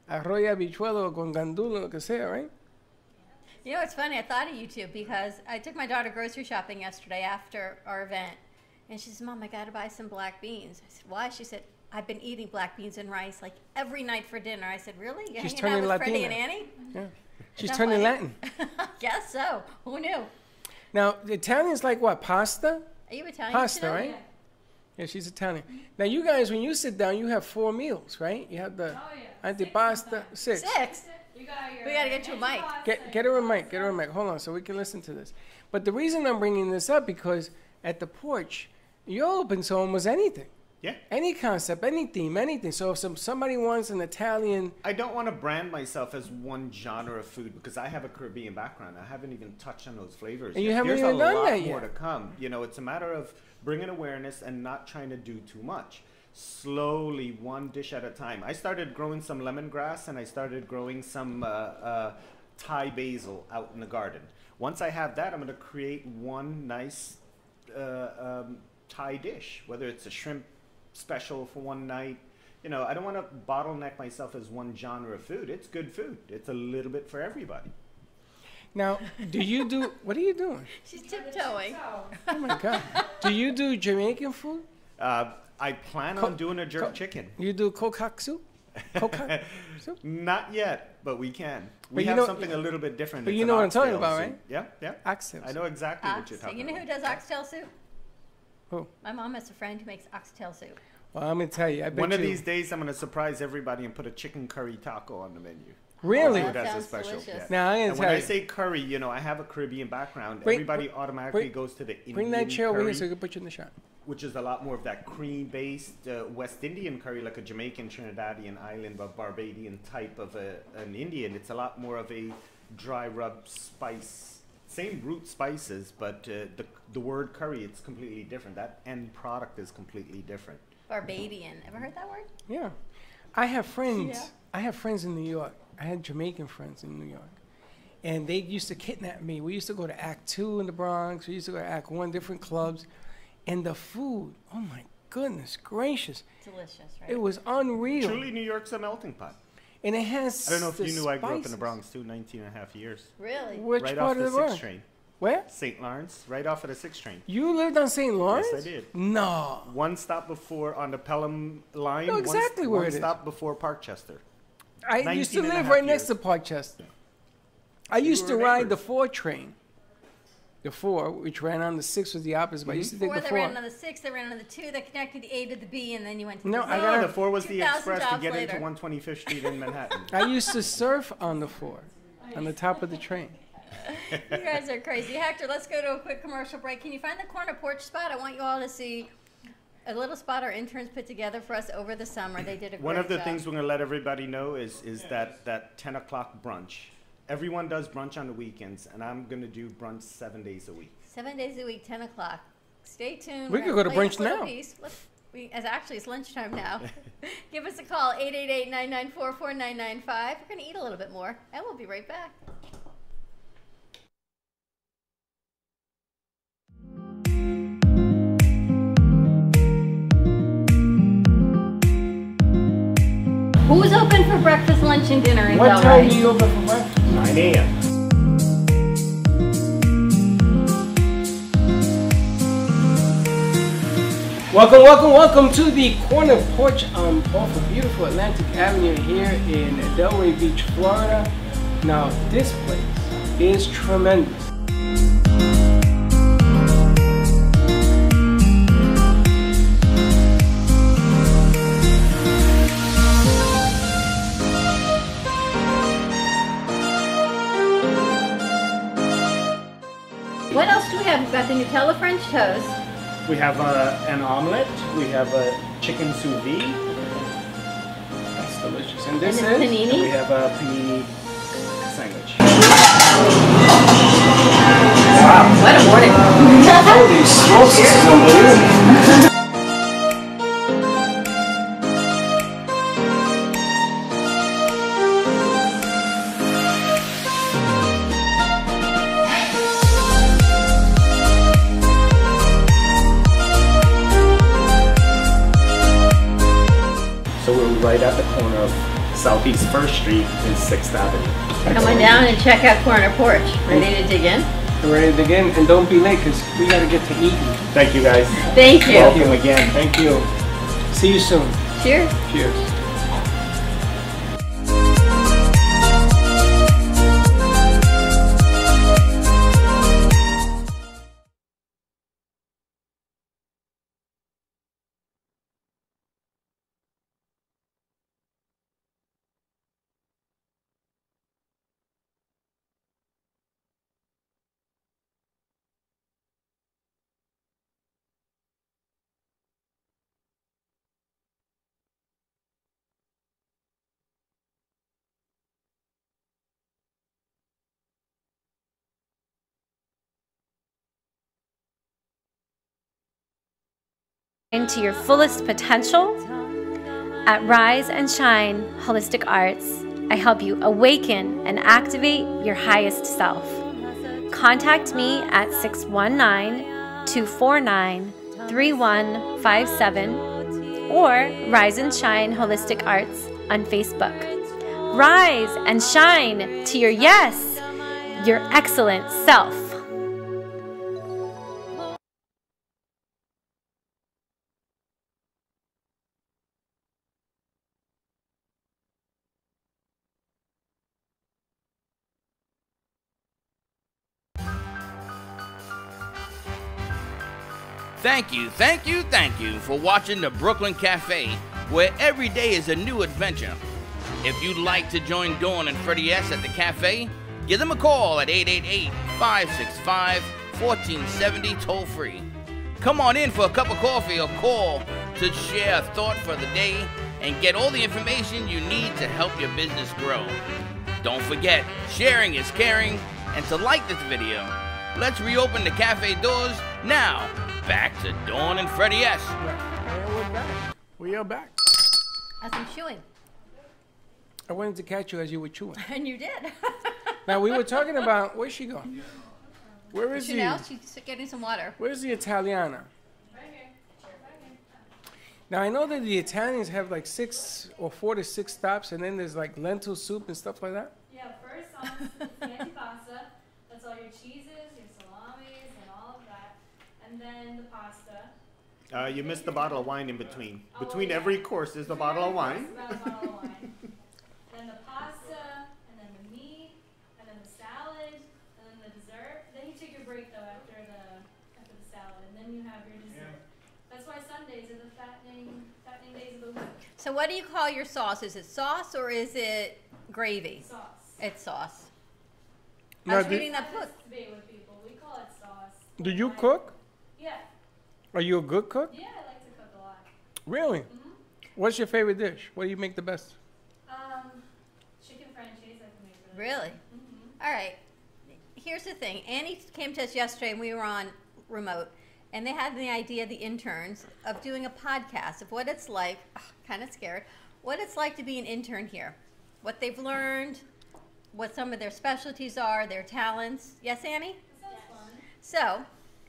arroz y habichuelo con gandulo, lo que sea, right? You know, it's funny. I thought of you two because I took my daughter grocery shopping yesterday after our event. And she said, Mom, I got to buy some black beans. I said, why? She said, I've been eating black beans and rice like every night for dinner. I said, really? You're She's hanging out turning with Freddy Latina. and Annie? Yeah. She's that turning funny? Latin. Guess so. Who knew? Now, the Italian's like what? Pasta? Are you Italian? Pasta, too? right? Yeah, she's Italian. Now, you guys, when you sit down, you have 4 meals, right? You have the Oh, yeah. antipasta, 6. 6. You got your We gotta get you a mic. Get her a mic. Get her a mic. Hold on, so we can listen to this. But the reason I'm bringing this up because at the porch, you're open to almost anything. Yeah. Any concept, any theme, anything. So if somebody wants an Italian, I don't want to brand myself as one genre of food because I have a Caribbean background. I haven't even touched on those flavors. And you yet. haven't There's even a done lot that more yet. to come. You know, it's a matter of bringing awareness and not trying to do too much. Slowly, one dish at a time. I started growing some lemongrass and I started growing some Thai basil out in the garden. Once I have that, I'm going to create one nice Thai dish, whether it's a shrimp special for one night. You know, I don't want to bottleneck myself as one genre of food. It's good food. It's a little bit for everybody. now, what are you doing? She's tiptoeing. Oh my God. Do you do Jamaican food? I plan on doing a jerk chicken. You do kokak soup? Kokak soup? Not yet, but we can. But We you have know- something a little bit different. but It's you an know what I'm talking oxtail about, soup. right? Yeah, yeah. Oxtail I soup. know exactly what you're Oxtail. talking You know about. who does oxtail soup? Who? My mom has a friend who makes oxtail soup. Well, I'm going to tell you. I bet One of you- these days, I'm going to surprise everybody and put a chicken curry taco on the menu. Really? Oh, Food that as a sounds special. delicious. Yeah. Now, I'm going And to when tell I you. say curry, you know, I have a Caribbean background. Bring- Everybody automatically bring- goes to the Indian Bring that chair over here curry. so we can put you in the shot. which is a lot more of that cream-based West Indian curry, like a Jamaican, Trinidadian, Island, or Barbadian type of an Indian. It's a lot more of a dry rub spice, same root spices, but the word curry, it's completely different. That end product is completely different. Barbadian. Ever heard that word? Yeah. I have friends. Yeah. I have friends in New York. I had Jamaican friends in New York. And they used to kidnap me. We used to go to Act 2 in the Bronx. We used to go to Act 1, different clubs. And the food, oh my goodness gracious. Delicious, right? It was unreal. Truly, New York's a melting pot. And it has I don't know if the you knew I grew up in the spices. Bronx too, 19 and a half years. Really? Which Right part off of the the 6 Bronx? train. Where? St. Lawrence, right off of the 6 train. You lived on St. Lawrence? Yes, I did. No. One stop before on the Pelham line. know exactly where one it is. stop before Parkchester. I used to 19 and a live half right next years. to Parkchester. I used to were ride the neighbors. 4 train. The 4, which ran on the 6 was the opposite, but I used to take Before the they ran 4. on the 6, they ran on the 2 that connected the A to the B, and then you went to No, the Z. I got The 4 was the 2,000 express to jobs get later. into 125th Street in Manhattan. I used to surf on the 4, on the top of the train. You guys are crazy. Hector, let's go to a quick commercial break. Can you find the corner porch spot? I want you all to see a little spot our interns put together for us over the summer. They did a great One of the job. things we're going to let everybody know is that 10 o'clock brunch. Everyone does brunch on the weekends, and I'm going to do brunch 7 days a week. 7 days a week, 10 o'clock. Stay tuned. We We're could gonna go to play this brunch little now. piece. Actually, it's lunchtime now. Give us a call, 888-994-4995. We're going to eat a little bit more, and we'll be right back. Who's open for breakfast, lunch, and dinner in What time Delray? do you open for breakfast? 9 a.m. Welcome, welcome, welcome to the corner porch on off of beautiful Atlantic Avenue here in Delray Beach, Florida. Now, this place is tremendous. What else do we have? We've got the Nutella French toast. We have an omelet. We have a chicken sous vide. That's delicious. And this And is? a panini. We have a panini sandwich. Wow, what a morning. Holy smokes, this is unbelievable. So we're right at the corner of Southeast 1st Street and 6th Avenue. Come on down and check out Corner Porch. Ready to dig in? We're ready to begin, and don't be late because we got to get to eating. Thank you guys. Thank you. Welcome again. Thank you. See you soon. Cheers. Cheers. Into your fullest potential. At Rise and Shine Holistic Arts, I help you awaken and activate your highest self. Contact me at 619-249-3157 or Rise and Shine Holistic Arts on Facebook. Rise and shine to your yes, your excellent self. Thank you, thank you, thank you for watching the Brooklyn Cafe, where every day is a new adventure. If you'd like to join Dawn and Freddy S at the cafe, give them a call at 888-565-1470 toll free. Come on in for a cup of coffee or call to share a thought for the day and get all the information you need to help your business grow. Don't forget, sharing is caring, and to like this video. Let's reopen the cafe doors now. Back to Dawn and Freddy S. And we're back. We are back. As I'm chewing. I wanted to catch you as you were chewing. And you did. Now, we were talking about, where's she going? Where is Chanel, she's getting some water. Where's the Italiana? Right here. Now, I know that the Italians have like 4 to 6 stops, and then there's like lentil soup and stuff like that. Yeah, first on it's the antipasta. That's all your cheeses, your salamis, and all of that. And then the pasta. You missed the bottle of wine in between. Oh, Between yeah. every course, there's a bottle of wine. About a bottle of wine. Then the pasta, and then the meat, and then the salad, and then the dessert. Then you take your break though after the salad, and then you have your dessert. That's why Sundays are the fattening days of the week. So what do you call your sauce? Is it sauce or is it gravy? Sauce. It's sauce. I Now, was reading that book. This debate with people. We call it sauce. do you Like- cook? Yeah. Are you a good cook? Yeah, I like to cook a lot. Really? What's your favorite dish? What do you make the best? Chicken franchise I can make Really? All right. Here's the thing. Annie came to us yesterday, and we were on remote, and they had the idea, the interns, of doing a podcast of what it's like, kind of scared, what it's like to be an intern here, what they've learned, what some of their specialties are, their talents. Yes, Annie? That sounds fun. So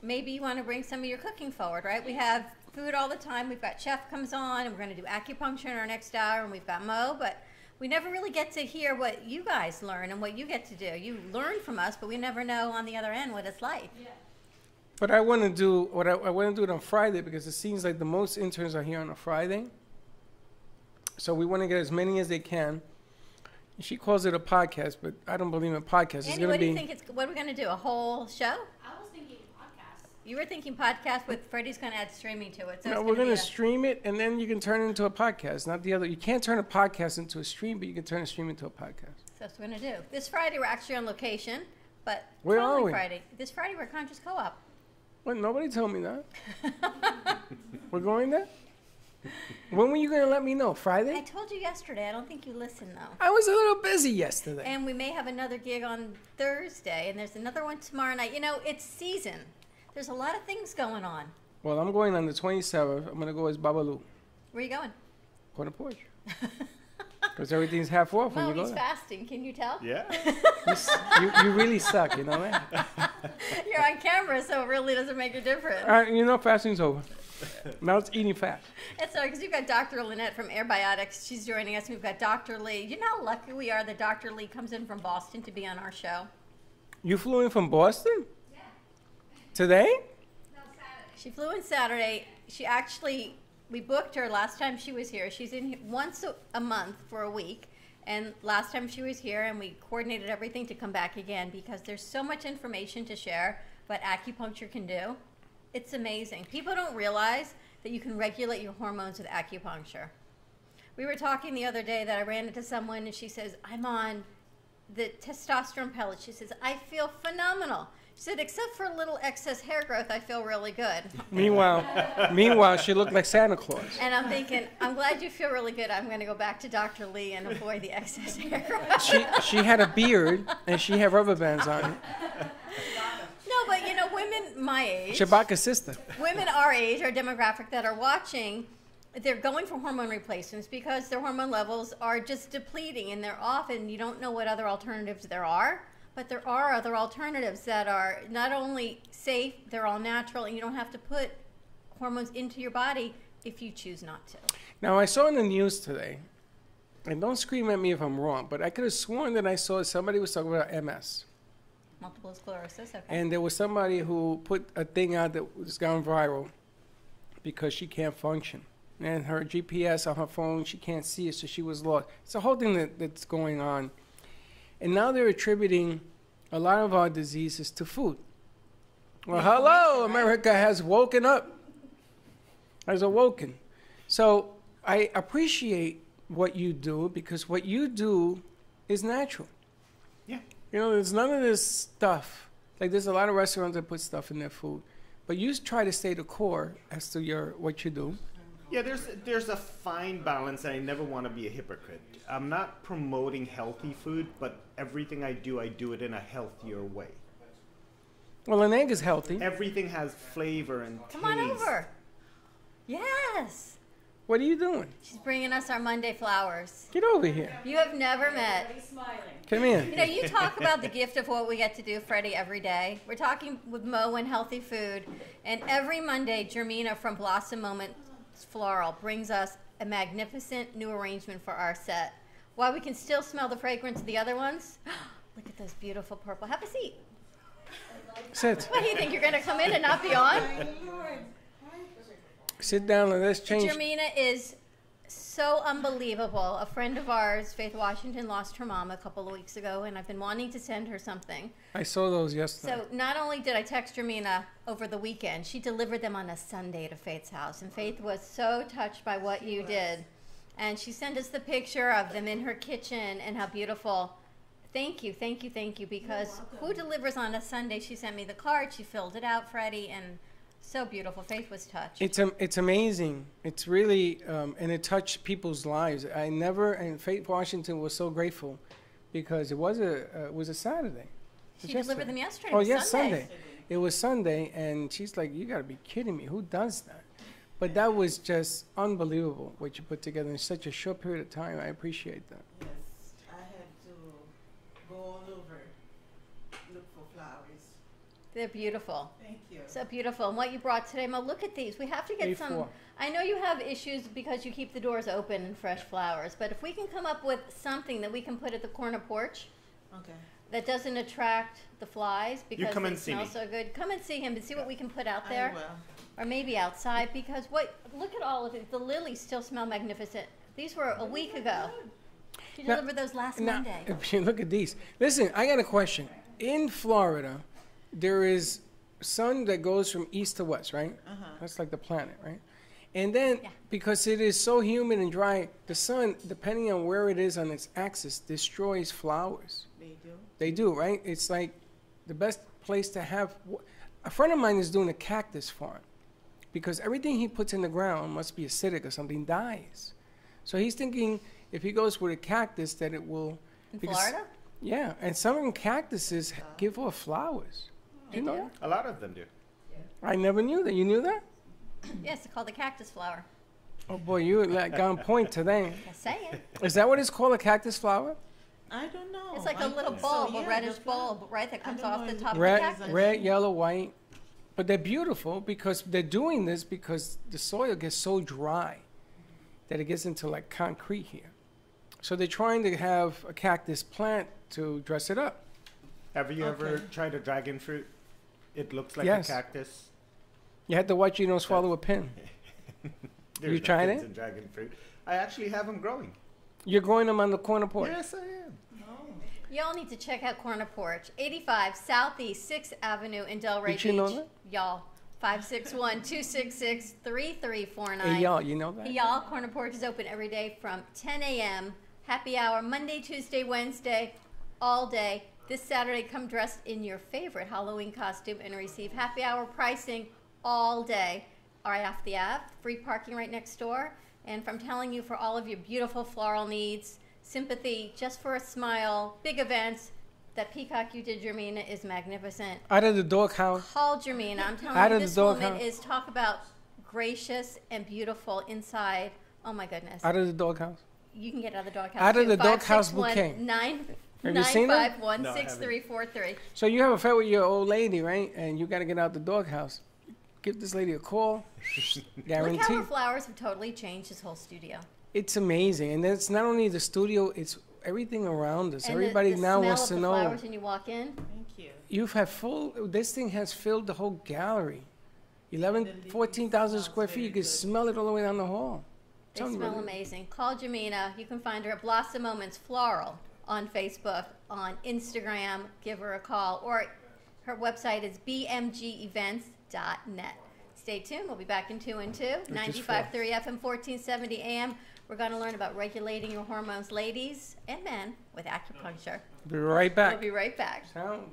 maybe you want to bring some of your cooking forward, right? We have food all the time. We've got Chef comes on, and we're going to do acupuncture in our next hour, and we've got Mo, but we never really get to hear what you guys learn and what you get to do. You learn from us, but we never know on the other end what it's like. Yeah. But I want to do I want to do it on Friday because it seems like the most interns are here on a Friday. So we want to get as many as they can. She calls it a podcast, but I don't believe in podcasts. It's Andy, going what to do you be. think what are we going to do? A whole show? I was thinking podcast. You were thinking podcast, with Freddie's going to add streaming to it. So No, it's we're going be to stream it, and then you can turn it into a podcast. Not the other. You can't turn a podcast into a stream, but you can turn a stream into a podcast. So that's what we're going to do. This Friday we're actually on location, but Where following are we? Friday. This Friday we're at Conscious Co-op. Well, nobody told me that. We're going there? When were you going to let me know? I Friday? told you yesterday. I don't think you listened though. I was a little busy yesterday. And we may have another gig on Thursday, and there's another one tomorrow night. You know, it's season. There's a lot of things going on. Well, I'm going on the 27th. I'm going to go as Babalu. Where are you going? Corner porch. Because everything's half off when Mo, you go he's there. fasting. Can you tell? Yeah. You really suck, you know that? You're on camera, so it really doesn't make a difference. You know fasting's over. Now it's eating fat. It's sorry, because you've got Dr. Lynette from Airbiotics. She's joining us. We've got Dr. Lee. You know how lucky we are that Dr. Lee comes in from Boston to be on our show? You flew in from Boston? Yeah. Today? She flew in Saturday. She actually, we booked her last time she was here. She's in here once a month for a week. And last time she was here, and we coordinated everything to come back again because there's so much information to share what acupuncture can do. It's amazing. People don't realize that you can regulate your hormones with acupuncture. We were talking the other day that I ran into someone, and she says, I'm on the testosterone pellets. She says, I feel phenomenal. She said, except for a little excess hair growth, I feel really good. Meanwhile, she looked like Santa Claus. And I'm thinking, I'm glad you feel really good. I'm going to go back to Dr. Lee and avoid the excess hair growth. She had a beard, and she had rubber bands on it. No, but you know, women my age, Shabaka's sister. women our age, our demographic that are watching, they're going for hormone replacements because their hormone levels are just depleting, and they're often, you don't know what other alternatives there are, but there are other alternatives that are not only safe, they're all natural, and you don't have to put hormones into your body if you choose not to. Now, I saw in the news today, and don't scream at me if I'm wrong, but I could have sworn that I saw somebody was talking about MS. Multiple sclerosis, okay. And there was somebody who put a thing out that was gone viral because she can't function. And her GPS on her phone, she can't see it, so she was lost. It's a whole thing that's going on. And now they're attributing a lot of our diseases to food. Well, hello, America has woken up. Has awoken. So I appreciate what you do because what you do is natural. Yeah. You know, there's none of this stuff. Like, there's a lot of restaurants that put stuff in their food. but you try to stay the core as to what you do. Yeah, there's a fine balance, and I never want to be a hypocrite. I'm not promoting healthy food, but everything I do it in a healthier way. Well, an egg is healthy. Everything has flavor and taste. Come on over. Yes. What are you doing? She's bringing us our Monday flowers. Get over here. You have never met. Everybody's smiling. Come here. You know, you talk about the gift of what we get to do, Freddie, every day. We're talking with Mo and Healthy Food, and every Monday, Jermina from Blossom Moments Floral brings us a magnificent new arrangement for our set. While we can still smell the fragrance of the other ones, look at those beautiful purple. Have a seat. Sit. What do you think? You're going to come in and not be on? Sit down and let's change. Jermina is so unbelievable. A friend of ours, Faith Washington, lost her mom a couple of weeks ago, and I've been wanting to send her something. I saw those yesterday. So not only did I text Jermina over the weekend, she delivered them on a Sunday to Faith's house, and Faith was so touched by what you did. And she sent us the picture of them in her kitchen and how beautiful. Thank you, thank you, thank you, because who delivers on a Sunday? She sent me the card, she filled it out, Freddie, and so beautiful. Faith was touched. It's amazing. It's really, and it touched people's lives. And Faith Washington was so grateful because it was a Saturday. She delivered them yesterday. Oh, yes, Sunday. It was Sunday, and she's like, you got to be kidding me. Who does that? But that was just unbelievable what you put together in such a short period of time. I appreciate that. Yes, I had to go all over, look for flowers. They're beautiful. Thank you. So beautiful. And what you brought today, Mo, look at these. We have to get some. I know you have issues because you keep the doors open and fresh flowers, but if we can come up with something that we can put at the corner porch that doesn't attract the flies because they smell so good, come and see him and see what we can put out there. I will. Or maybe outside, because look at all of it. The lilies still smell magnificent. These were a week ago. She delivered those last Monday. If you look at these. Listen, I got a question. In Florida, there is sun that goes from east to west, right? That's like the planet, right? And then, because it is so humid and dry, the sun, depending on where it is on its axis, destroys flowers. They do? They do, right? It's like the best place to have. A friend of mine is doing a cactus farm because everything he puts in the ground must be acidic or something, dies. So he's thinking if he goes with a cactus that it will. In Florida? Yeah, and some of them cactuses give off flowers. Do you know that? A lot of them do. I never knew that. You knew that? Yes, it's called the cactus flower. Oh boy, you got on point today. Just saying. Is that what it's called, a cactus flower? I don't know. It's like a little bulb, a reddish bulb, right, that comes off the top of the cactus. Red, yellow, white. But they're beautiful because they're doing this because the soil gets so dry that it gets into like concrete here. So they're trying to have a cactus plant to dress it up. Have you ever tried a dragon fruit? It looks like Yes. a cactus. You have to watch you don't swallow a pin. There's You tried pins it? in dragon fruit. I actually have them growing. You're growing them on the corner porch. Yes, I am. Y'all need to check out Corner Porch, 85 Southeast 6th Avenue in Delray Did Beach. you know that? Y'all, 561-266-3349. Hey, y'all, you know that? Hey, y'all, Corner Porch is open every day from 10 a.m. Happy hour, Monday, Tuesday, Wednesday, all day. This Saturday, come dressed in your favorite Halloween costume and receive happy hour pricing all day. Right off the Ave, free parking right next door. And from telling you for all of your beautiful floral needs, sympathy, just for a smile, big events, that peacock you did, Jermina, is magnificent. Out of the doghouse. Call Jermina. I'm telling Out you, of this the woman doghouse. is talk about gracious and beautiful inside. Oh my goodness. Out of the doghouse. You can get out of the doghouse. Out of too. the doghouse bouquet. 561 Have you seen it? 951-6343. So you have a fight with your old lady, right? And you got to get out the doghouse. Give this lady a call. Look how Guaranteed. her flowers have totally changed his whole studio. It's amazing. And it's not only the studio, it's everything around us. And Everybody the now smell wants of to the know. flowers when you walk in. Thank you. You've had this thing has filled the whole gallery. 14,000 square feet. You can smell it all the way down the hall. They Tell me smell about it. amazing. Call Jamina. You can find her at Blossom Moments Floral on Facebook, on Instagram. Give her a call. Or her website is bmgevents.net. Stay tuned. We'll be back in 2 and 2. 95.3 FM, 1470 AM. We're going to learn about regulating your hormones, ladies and men, with acupuncture. Be right back. We'll be right back. Sound.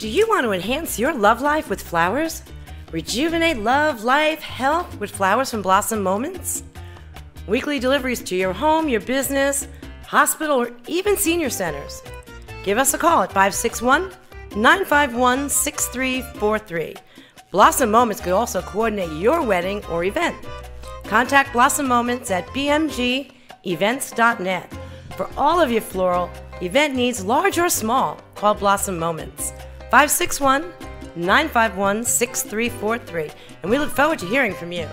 Do you want to enhance your love life with flowers? Rejuvenate love, life, health with flowers from Blossom Moments? Weekly deliveries to your home, your business, hospital, or even senior centers. Give us a call at 561-951-6343. Blossom Moments could also coordinate your wedding or event. Contact Blossom Moments at bmgevents.net. For all of your floral event needs, large or small, call Blossom Moments. 561-951-6343. And we look forward to hearing from you.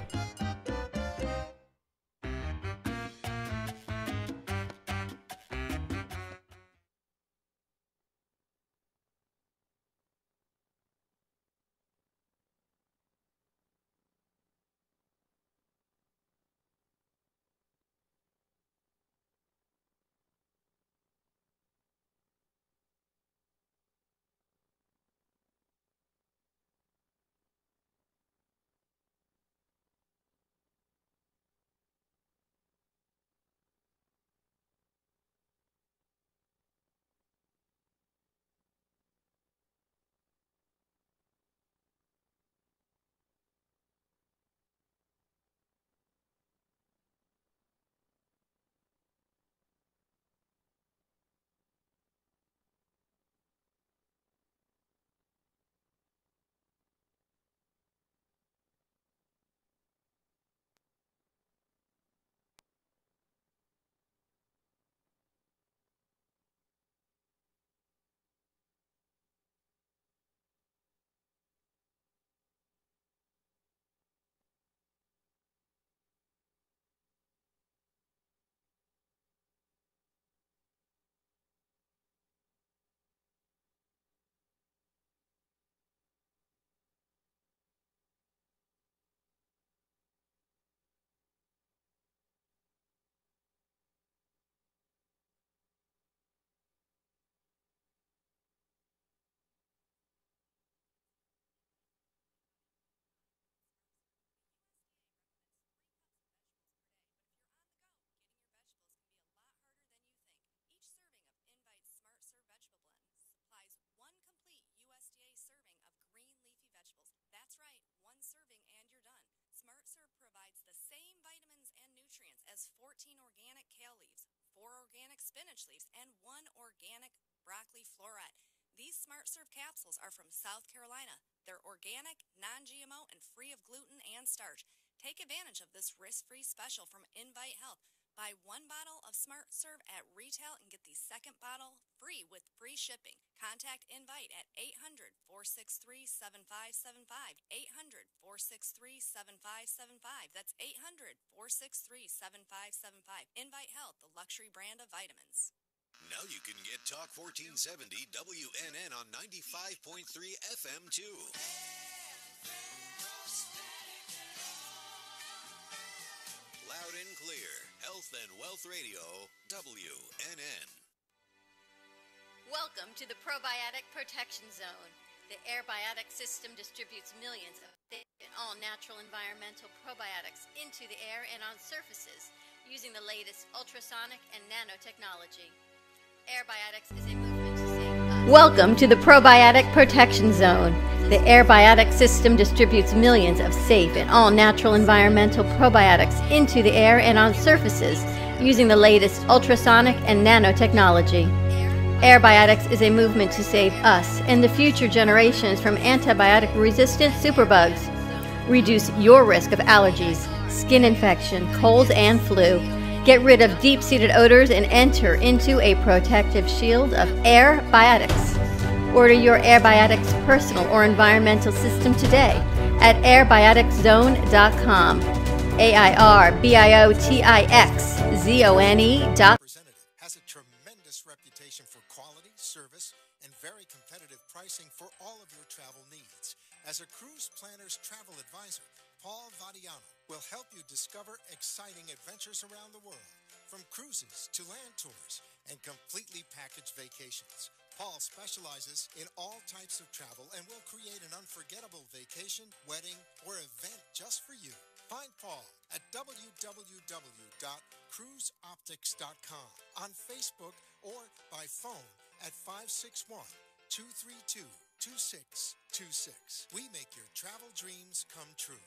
Now you can get Talk 1470 WNN on 95.3 FM too. Loud and clear. Health and Wealth Radio, WNN. Welcome to the Probiotic Protection Zone. The Airbiotic system distributes millions of safe and all-natural environmental probiotics into the air and on surfaces using the latest ultrasonic and nanotechnology. Airbiotics is a movement to save us. Welcome to the Probiotic Protection Zone. The Airbiotic system distributes millions of safe and all-natural environmental probiotics into the air and on surfaces using the latest ultrasonic and nanotechnology. Airbiotics is a movement to save us and the future generations from antibiotic-resistant superbugs. Reduce your risk of allergies, skin infection, colds, and flu. Get rid of deep-seated odors and enter into a protective shield of Airbiotics. Order your Airbiotics personal or environmental system today at airbioticszone.com. AIRBIOTIXZONE.com. Has a tremendous reputation for quality, service, and very competitive pricing for all of your travel needs. As a cruise planner's travel advisor, Paul Vadiano will help you discover exciting adventures around the world, from cruises to land tours and completely packaged vacations. Paul specializes in all types of travel and will create an unforgettable vacation, wedding, or event just for you. Find Paul at www.cruiseoptics.com, on Facebook, or by phone at 561-232-5555. 2626. We make your travel dreams come true.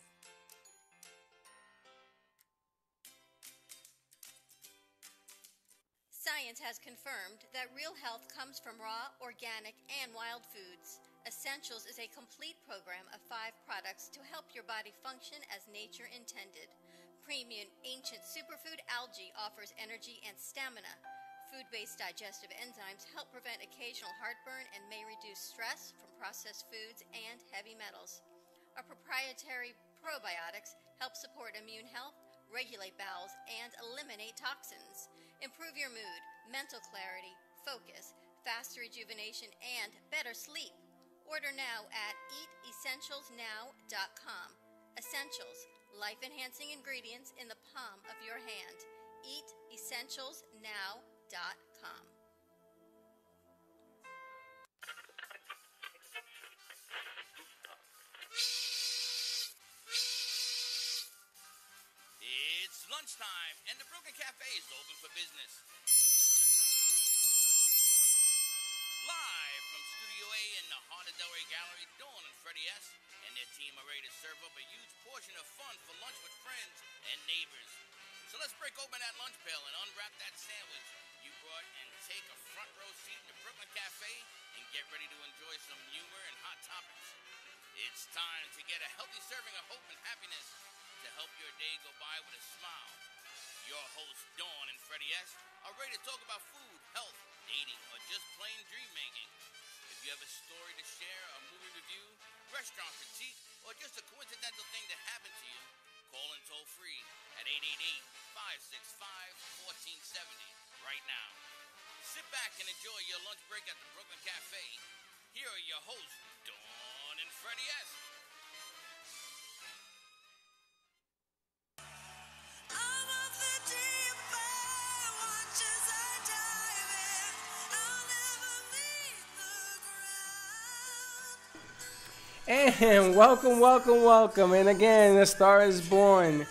Science has confirmed that real health comes from raw, organic, and wild foods. Essentials is a complete program of 5 products to help your body function as nature intended. Premium ancient superfood algae offers energy and stamina. Food-based digestive enzymes help prevent occasional heartburn and may reduce stress from processed foods and heavy metals. Our proprietary probiotics help support immune health, regulate bowels, and eliminate toxins. Improve your mood, mental clarity, focus, faster rejuvenation, and better sleep. Order now at eatessentialsnow.com. Essentials, life-enhancing ingredients in the palm of your hand. Eatessentialsnow.com. It's lunchtime, and the Brooklyn Cafe is open for business. Live from Studio A in the heart of Delray Gallery, Dawn and Freddy S. and their team are ready to serve up a huge portion of fun for lunch with friends and neighbors. So let's break open that lunch pail and unwrap that sandwich you brought and take a front row seat in the Brooklyn Cafe and get ready to enjoy some humor and hot topics. It's time to get a healthy serving of hope and happiness to help your day go by with a smile. Your hosts, Dawn and Freddy S., are ready to talk about food, health, dating, or just plain dream making. If you have a story to share, a movie review, restaurant critique, or just a coincidental thing that happened to you, call in toll free at 888-565-1470 right now. Sit back and enjoy your lunch break at the Brooklyn Cafe. Here are your hosts, Dawn and Freddy S. And welcome, welcome, welcome. And again, A Star is Born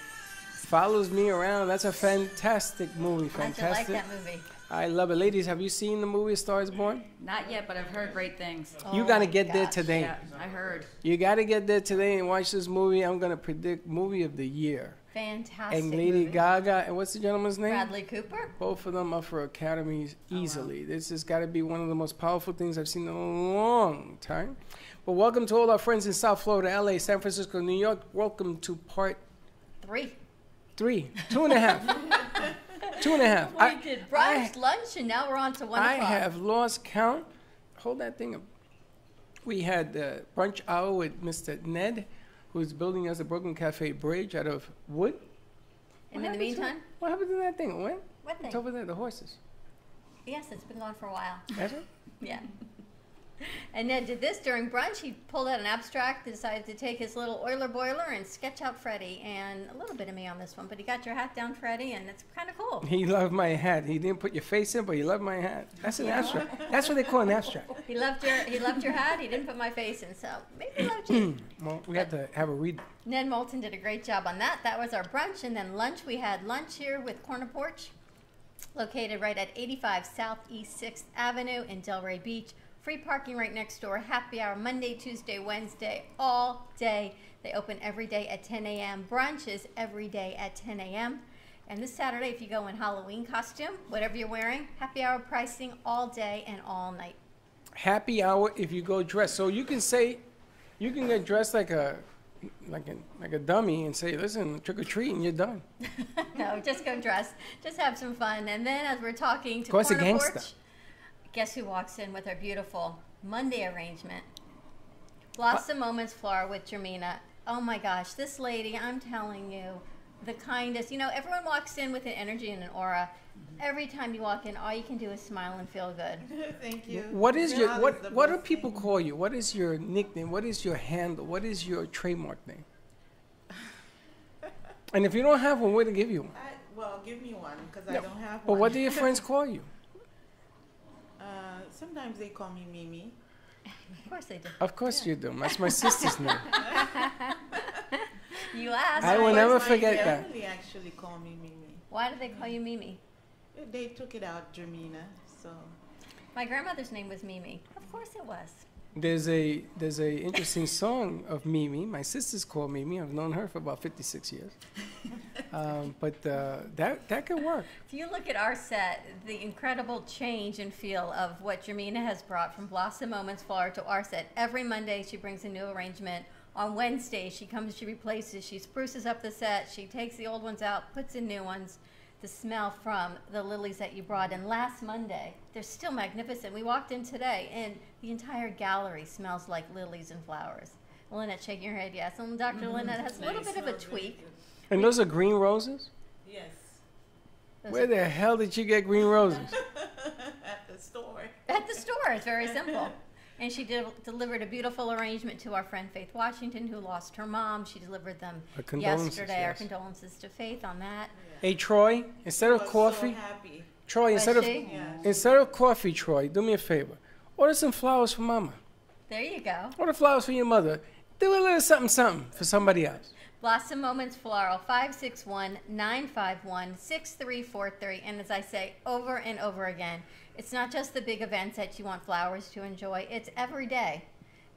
follows me around. That's a fantastic movie. Fantastic. I like that movie. I love it. Ladies, have you seen the movie A Star is Born? Not yet, but I've heard great things. You got to get there today. Yeah, I heard. You got to get there today and watch this movie. I'm going to predict movie of the year. Fantastic And Lady movie. Gaga, and what's the gentleman's name? Bradley Cooper. Both of them up for Academies easily. Wow. This has got to be one of the most powerful things I've seen in a long time. But welcome to all our friends in South Florida, LA, San Francisco, New York. Welcome to part 3. 2.5. 2.5. We did brunch, lunch, and now we're on to 1 o'clock. I have lost count. Hold that thing up. We had the brunch hour with Mr. Ned, who's building us a Brooklyn Cafe bridge out of wood. And in the meantime? What happened to that thing? What thing? It's over there, the horses. Yes, it's been gone for a while. Has it? Yeah. And Ned did this during brunch. He pulled out an abstract, decided to take his little oiler boiler and sketch out Freddy, and a little bit of me on this one. But he got your hat down, Freddy, and it's kind of cool. He loved my hat. He didn't put your face in, but he loved my hat. That's an abstract. That's what they call an abstract. He loved your hat. He didn't put my face in, so maybe he loved you. Well, we had to have a read. Ned Moulton did a great job on that. That was our brunch, and then lunch. We had lunch here with Corner Porch, located right at 85 Southeast 6th Avenue in Delray Beach. Free parking right next door. Happy hour Monday, Tuesday, Wednesday, all day. They open every day at 10 a.m. Brunches every day at 10 a.m. And this Saturday, if you go in Halloween costume, whatever you're wearing, happy hour pricing all day and all night. Happy hour if you go dressed. So you can say, you can get dressed like a dummy and say, listen, trick or treat, and you're done. No, just go dressed. Just have some fun. And then as we're talking to Of course, a Corner gangster. Porch, guess who walks in with our beautiful Monday arrangement? Blossom Moments Flower with Jermina. Oh my gosh, this lady, I'm telling you, the kindest. You know, everyone walks in with an energy and an aura. Every time you walk in, all you can do is smile and feel good. Thank you. What is your what do people call you? What is your nickname? What is your handle? What is your trademark name? And if you don't have one, where to give you one? Well, give me one, because I don't have one. But what do your friends call you? Sometimes they call me Mimi. Of course they do. Of course you do. That's my sister's name. You asked. I will never forget that. My family actually call me Mimi. Why do they call you Mimi? They took it out, Jermina, so. My grandmother's name was Mimi. Of course it was. There's a interesting song of Mimi. My sister's called Mimi. I've known her for about 56 years. But that could work. If you look at our set, the incredible change and feel of what Jermina has brought from Blossom Moments Flower to our set. Every Monday she brings a new arrangement. On Wednesday she comes, she replaces, she spruces up the set, she takes the old ones out, puts in new ones. The smell from the lilies that you brought in last Monday, they're still magnificent. We walked in today and the entire gallery smells like lilies and flowers. Lynette shaking her head, yes. And Dr. Lynette has a little bit of a tweak. And those are green roses? Yes. Where the hell did you get green roses? At the store. At the store, it's very simple. And she delivered a beautiful arrangement to our friend Faith Washington, who lost her mom. She delivered them yesterday. Yes. Our condolences to Faith on that. Hey, Troy, instead of coffee, Troy, instead of coffee, Troy, do me a favor. Order some flowers for Mama. There you go. Order flowers for your mother. Do a little something for somebody else. Blossom Moments Floral, 561-951-6343. And as I say over and over again, it's not just the big events that you want flowers to enjoy. It's every day.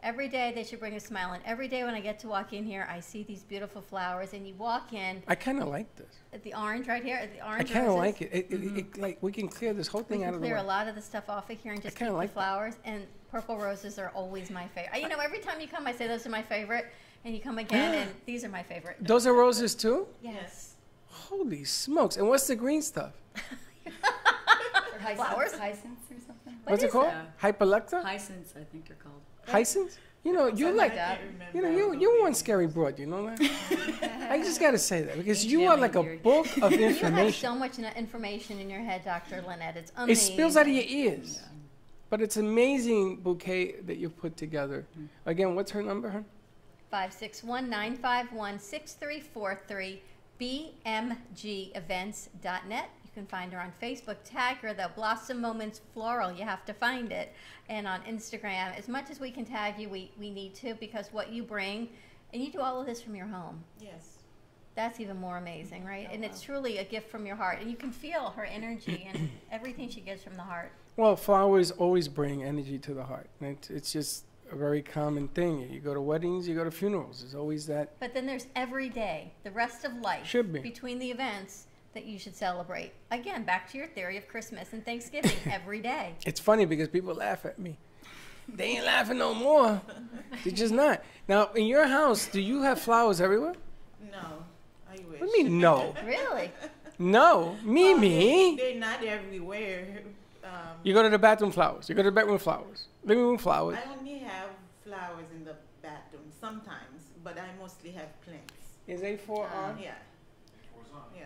Every day they should bring a smile. And every day when I get to walk in here, I see these beautiful flowers. And you walk in. I kind of like this. At the orange right here. At the orange I kind of roses. like it. Like we can clear this whole thing out of the way. We can clear a lot of the stuff off of here and just keep the flowers. And purple roses are always my favorite. You know, every time you come, I say those are my favorite. And you come again, and these are my favorite. Those are roses too? Yes. Holy smokes! And what's the green stuff? Flowers? Hyacinths or something? What's it called? Hyperlecta? Hyacinths, I think they're called. Hyacinths? You know, you're like, you're one scary broad, you know that? I just got to say that because you are like a book of information. You have so much information in your head, Dr. Lynette. It's amazing. It spills out of your ears. Yeah. But it's an amazing bouquet that you put together. Again, what's her number, hon? 561-951-6343, bmgevents.net. You can find her on Facebook. Tag her, the Blossom Moments Floral. You have to find it. And on Instagram, as much as we can tag you, we need to, because what you bring, and you do all of this from your home. Yes. That's even more amazing, right? And it's truly a gift from your heart. And you can feel her energy and everything she gives from the heart. Well, flowers always bring energy to the heart. It's just a very common thing. You go to weddings, you go to funerals. There's always that. But then there's every day, the rest of life, should be between the events that you should celebrate. Again, back to your theory of Christmas and Thanksgiving every day. It's funny because people laugh at me. They ain't laughing no more. They're just not. Now, in your house, do you have flowers everywhere? No, I wish. What do you mean no? Really? No, Mimi. They're not everywhere. You go to the bathroom, flowers. You go to the bedroom, flowers. Living room, flowers. I only have flowers in the bathroom sometimes, but I mostly have plants. Is A4 on? Yeah.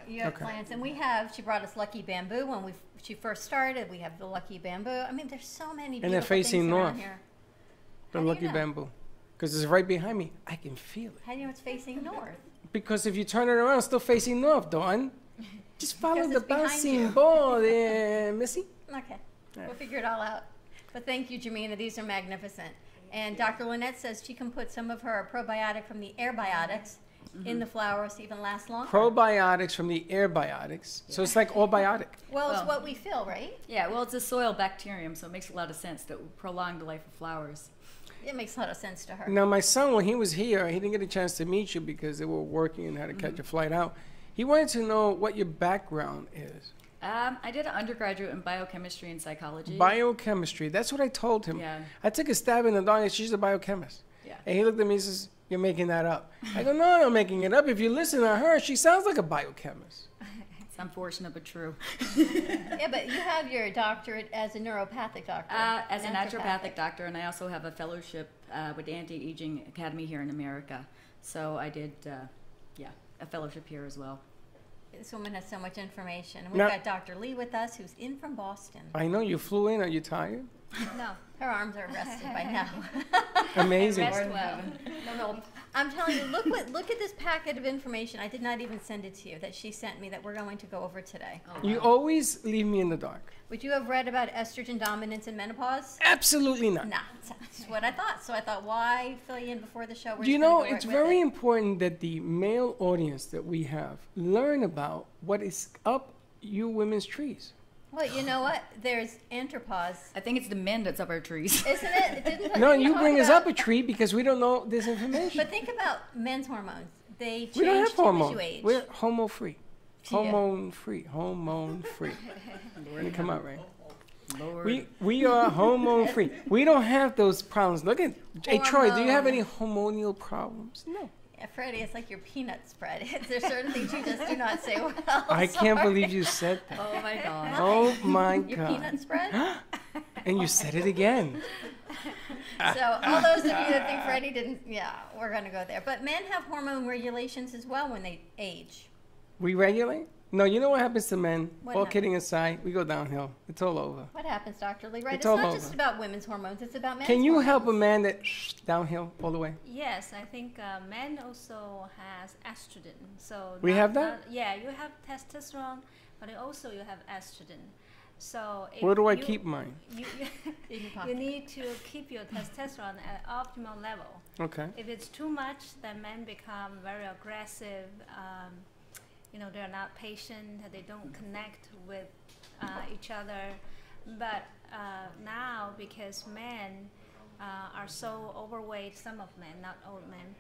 You have plants, and we have. She brought us Lucky Bamboo when she first started. We have the Lucky Bamboo. I mean, there's so many. And they're facing north. Here. The Lucky Bamboo, because it's right behind me. I can feel it. How do you know it's facing north? Because if you turn it around, it's still facing north, Dawn. Just follow the bouncing ball there, Missy. Okay. We'll figure it all out. But thank you, Jermina. These are magnificent. And Dr. Lynette says she can put some of her probiotic from the Airbiotics in the flowers to even last longer. Probiotics from the Airbiotics. So it's like all biotic. Well, it's what we feel, right? Yeah, well, it's a soil bacterium, so it makes a lot of sense that would prolong the life of flowers. It makes a lot of sense to her. Now, my son, when he was here, he didn't get a chance to meet you because they were working and had to catch a flight out. He wanted to know what your background is. I did an undergraduate in biochemistry and psychology. Biochemistry. That's what I told him. Yeah. I took a stab in the dark and she's a biochemist. Yeah. And he looked at me and says, "You're making that up." I go, "No, I'm not making it up. If you listen to her, she sounds like a biochemist." It's unfortunate but true. Yeah, but you have your doctorate as a neuropathic doctor. As a naturopathic doctor, and I also have a fellowship with the Anti-Aging Academy here in America. So I did, a fellowship here as well. This woman has so much information. And we've got Dr. Lee with us, who's in from Boston. I know you flew in. Are you tired? No, her arms are rested by now. Amazing. Rest well. No, I'm telling you, look at this packet of information. I did not even send it to you that she sent me that we're going to go over today. Oh, wow. You always leave me in the dark. Would you have read about estrogen dominance in menopause? Absolutely not. Nah, that's what I thought. So I thought, why fill you in before the show? You know, it's very important that the male audience that we have learn about what is up you women's trees. Well, you know what? There's andropause. I think it's the men that's up our trees. Isn't it? It didn't No, we you talk bring us about- up a tree because we don't know this information. But think about men's hormones. They change We don't have too as hormones. you age. We're hormone free. Yeah. Hormone free. Hormone free. Let me come out right. Lord. We are hormone free. We don't have those problems. Look at hey Troy. Do you have any Hormone. hormonal problems? No. Yeah, Freddie, it's like your peanut spread. There's certain things you just do not say well. I can't Sorry. believe you said that. Oh my God. Oh my Your God. peanut spread? And you said it again. So all those of you that think Freddie didn't, yeah, we're going to go there. But men have hormone regulations as well when they age. We regulate? No, you know what happens to men? What All happens? kidding aside, we go downhill. It's all over. What happens, Dr. Lee? Right? It's It's all not over. just about women's hormones. It's about men's Can you hormones. help a man that downhill all the way? Yes, I think men also has estrogen. So We have that? Yeah, you have testosterone, but also you have estrogen. So if Where do I you- keep mine? You, In your you pocket. need to keep your testosterone at optimal level. Okay. If it's too much, then men become very aggressive. They're not patient. They don't connect with each other. But now, because men are so overweight, some of men, not all men,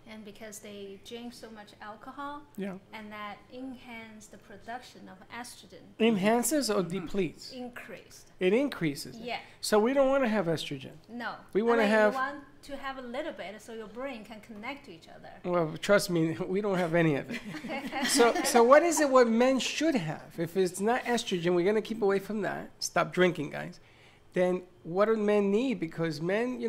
and because they drink so much alcohol, Yeah. and that enhance the production of estrogen, Enhances or depletes? increased. It increases. Yeah. So we don't want to have estrogen. No. We wanna have- You want to have a little bit so your brain can connect to each other. Well, trust me, we don't have any of it. So what is it what men should have? If it's not estrogen, we're going to keep away from that. Stop drinking, guys. Then what do men need? Because men,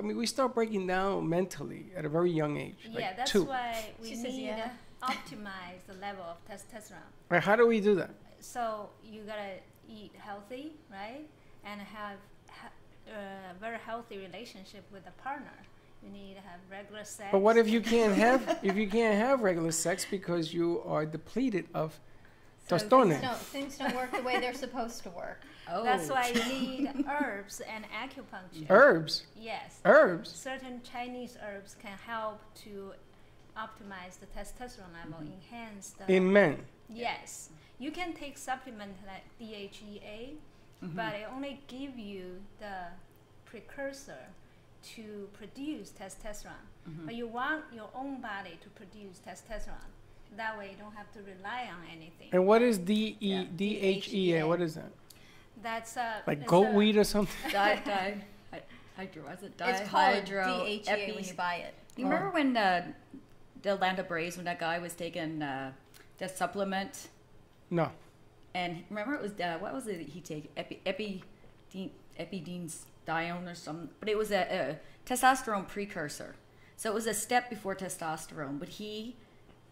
we start breaking down mentally at a very young age. Yeah, like that's 2. why we She says, need yeah. to optimize the level of testosterone. Right, how do we do that? So you gotta eat healthy, right? And have a very healthy relationship with a partner. You need to have regular sex. But what if you can't have regular sex because you are depleted of So testosterone? things don't work the way they're supposed to work. Oh. That's why you need herbs and acupuncture. Herbs. Yes. Herbs. Certain Chinese herbs can help to optimize the testosterone level, enhance the. In men. Yes, you can take supplement like DHEA, but it only give you the precursor to produce testosterone. But you want your own body to produce testosterone. That way, you don't have to rely on anything. And what is DHEA? DHEA. What is that? That's Like it's goat a- weed or something? Is it It's called DHEA when you buy it. You remember when the Land of Braves, when that guy was taking that supplement? No. And remember, it was what was it he take? Epidine or something. But it was a testosterone precursor. So it was a step before testosterone. But he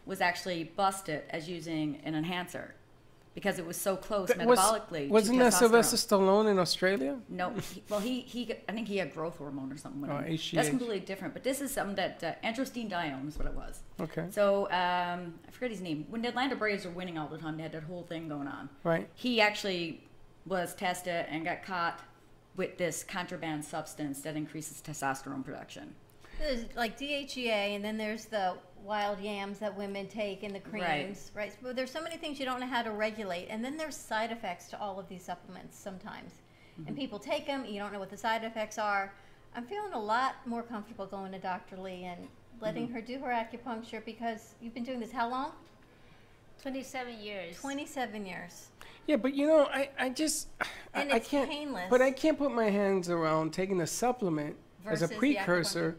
was actually busted as using an enhancer because it was so close metabolically. Wasn't to that testosterone. Sylvester Stallone in Australia? No, he I think he had growth hormone or something. Oh, That's HGH. completely different. But this is something that androstenedione is what it was. Okay. So I forget his name. When the Atlanta Braves were winning all the time, they had that whole thing going on. Right. He actually was tested and got caught with this contraband substance that increases testosterone production. There's like DHEA, and then there's the wild yams that women take in the creams, right? So there's so many things you don't know how to regulate, and then there's side effects to all of these supplements sometimes. And people take them, you don't know what the side effects are. I'm feeling a lot more comfortable going to Dr. Lee and letting her do her acupuncture because you've been doing this how long? 27 years. 27 years. Yeah, but I just And I it's can't. painless. But I can't put my hands around taking a supplement as a Versus the precursor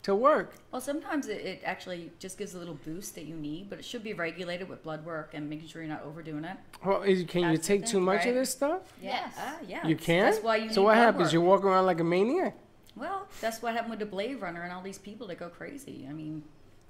to work. Well, sometimes it actually just gives a little boost that you need, but it should be regulated with blood work and making sure you're not overdoing it. Well, can you That's the take thing, too much right? of this stuff? Yes. Yeah. You can. That's why you So need what blood happens? work. You walk around like a maniac. Well, that's what happened with the Blade Runner and all these people that go crazy. I mean,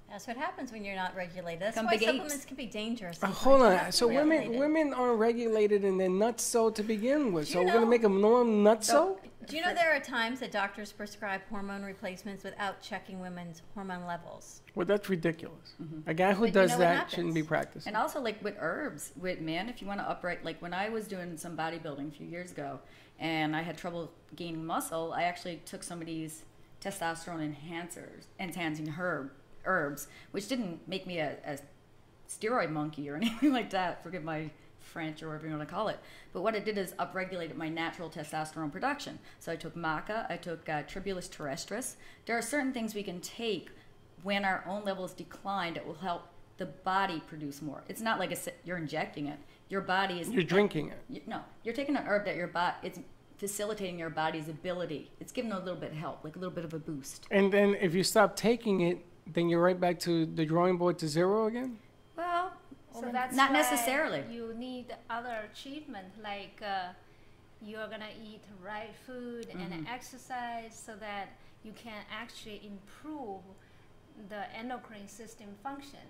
That's what happens when you're not regulated. That's Come why big apes. supplements can be dangerous. Hold sometimes. You on. have So to regulate it. women aren't regulated and they're nutso to begin with. Do So you we're gonna know- make them norm nutso? Do you know there are times that doctors prescribe hormone replacements without checking women's hormone levels? Well, that's ridiculous. A guy who But you does know what that happens. shouldn't be practicing. and also like with herbs, with men, if you want to upright, like when I was doing some bodybuilding a few years ago and I had trouble gaining muscle, I actually took some of these testosterone enhancing herbs, which didn't make me a steroid monkey or anything like that. Forgive my French or whatever you want to call it. But what it did is upregulated my natural testosterone production. So I took maca, I took tribulus terrestris. There are certain things we can take when our own levels decline that will help the body produce more. It's not like you're injecting it. Your body is... You're drinking it. No, you're taking an herb that your body... It's facilitating your body's ability. It's giving it a little bit of help, like a little bit of a boost. And then if you stop taking it, then you're right back to the drawing board to zero again? Well, So that's not why necessarily. You need other achievement, like you're gonna eat right food and exercise, so that you can actually improve the endocrine system function.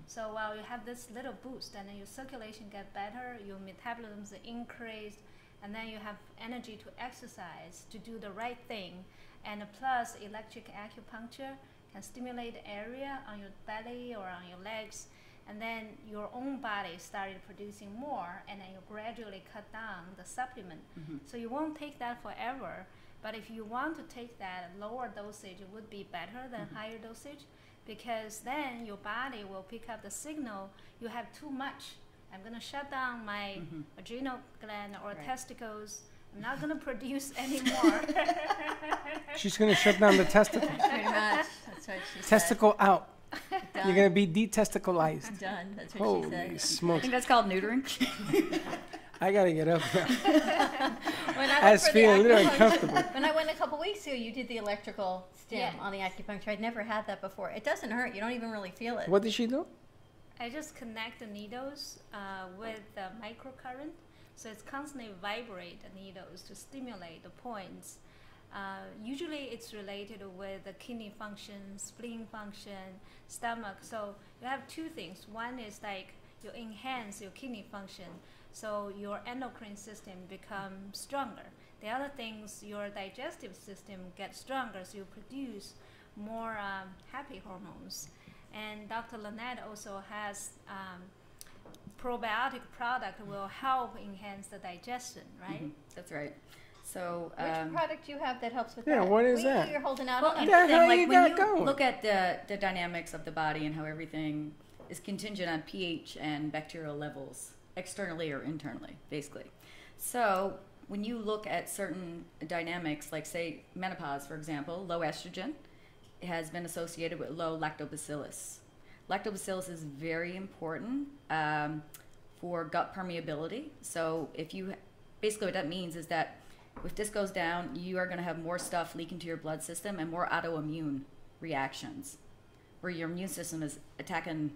So while you have this little boost, and then your circulation get better, your metabolism is increased, and then you have energy to exercise, to do the right thing, and plus electric acupuncture can stimulate the area on your belly or on your legs, and then your own body started producing more, and then you gradually cut down the supplement. So you won't take that forever, but if you want to take that lower dosage, it would be better than higher dosage, because then your body will pick up the signal, you have too much. I'm going to shut down my adrenal gland or testicles. I'm not going to produce anymore. She's going to shut down the testicle. Pretty much. That's what she Testicle out. Done. You're going to be detesticalized. Done. That's what Holy she said. I smokes. think that's called neutering. I got to get up now. When I went was for the feeling a little acupuncture- uncomfortable. When I went a couple weeks ago, you did the electrical stim Yeah. on the acupuncture. I'd never had that before. It doesn't hurt. You don't even really feel it. What did she do? I just connect the needles with the microcurrent, so it's constantly vibrate the needles to stimulate the points. Usually it's related with the kidney function, spleen function, stomach. So you have two things. One is like you enhance your kidney function, so your endocrine system becomes stronger. The other things, your digestive system gets stronger, so you produce more happy hormones. And Dr. Lynette also has probiotic product will help enhance the digestion, right? That's right. So Which product do you have that helps with Yeah, that? what is that? You're holding out well, on it. the hell like you when got you going? look at the dynamics of the body and how everything is contingent on pH and bacterial levels, externally or internally, basically. So when you look at certain dynamics, like say menopause, for example, low estrogen has been associated with low lactobacillus. Lactobacillus is very important for gut permeability. So if you, basically what that means is that if this goes down, you are going to have more stuff leak into your blood system and more autoimmune reactions, where your immune system is attacking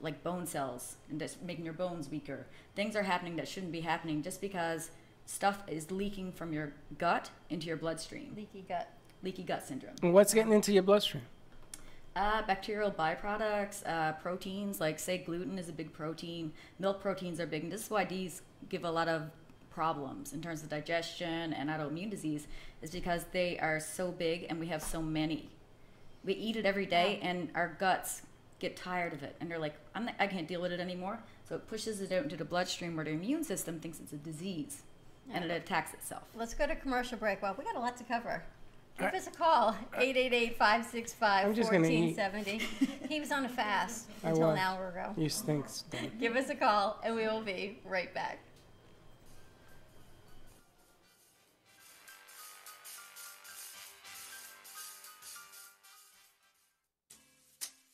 like bone cells and just making your bones weaker. Things are happening that shouldn't be happening just because stuff is leaking from your gut into your bloodstream. Leaky gut. Leaky gut syndrome. And what's getting into your bloodstream? Bacterial byproducts, proteins, like say gluten is a big protein, milk proteins are big, and this is why these give a lot of problems in terms of digestion and autoimmune disease, is because they are so big and we have so many. We eat it every day and our guts get tired of it, and they're like, I can't deal with it anymore, so it pushes it out into the bloodstream where the immune system thinks it's a disease and it attacks itself. Let's go to commercial break. Well, we got a lot to cover. Give us a call, 888-565-1470. He was on a fast until an hour ago. You stink, stink. Give us a call, and we will be right back.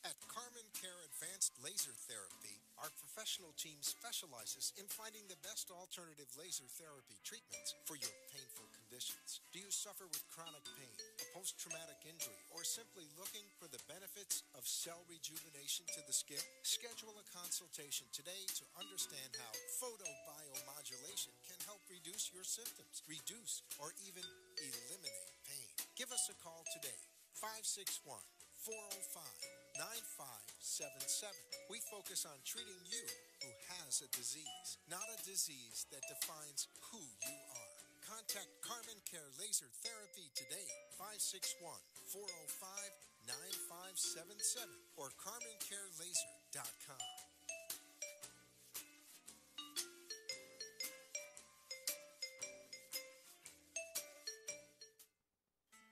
At Carmen Care Advanced Laser Therapy, our professional team specializes in finding the best alternative laser therapy treatments for your painful conditions. Do you suffer with chronic pain, a post-traumatic injury, or simply looking for the benefits of cell rejuvenation to the skin? Schedule a consultation today to understand how photobiomodulation can help reduce your symptoms, reduce or even eliminate pain. Give us a call today, 561-405-9577. We focus on treating you who has a disease, not a disease that defines who you are. Contact Carmen Care Laser Therapy today, 561-405-9577 or CarmenCareLaser.com.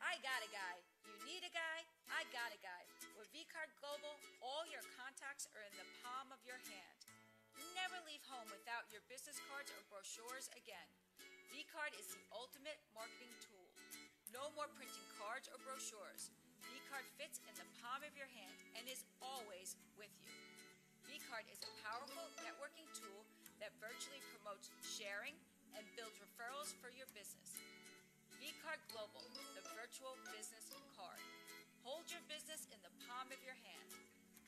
I got a guy. You need a guy? I got a guy. With V-Card Global, all your contacts are in the palm of your hand. Never leave home without your business cards or brochures again. V-Card is the ultimate marketing tool. No more printing cards or brochures. V-Card fits in the palm of your hand and is always with you. V-Card is a powerful networking tool that virtually promotes sharing and builds referrals for your business. V-Card Global, the virtual business card. Hold your business in the palm of your hand.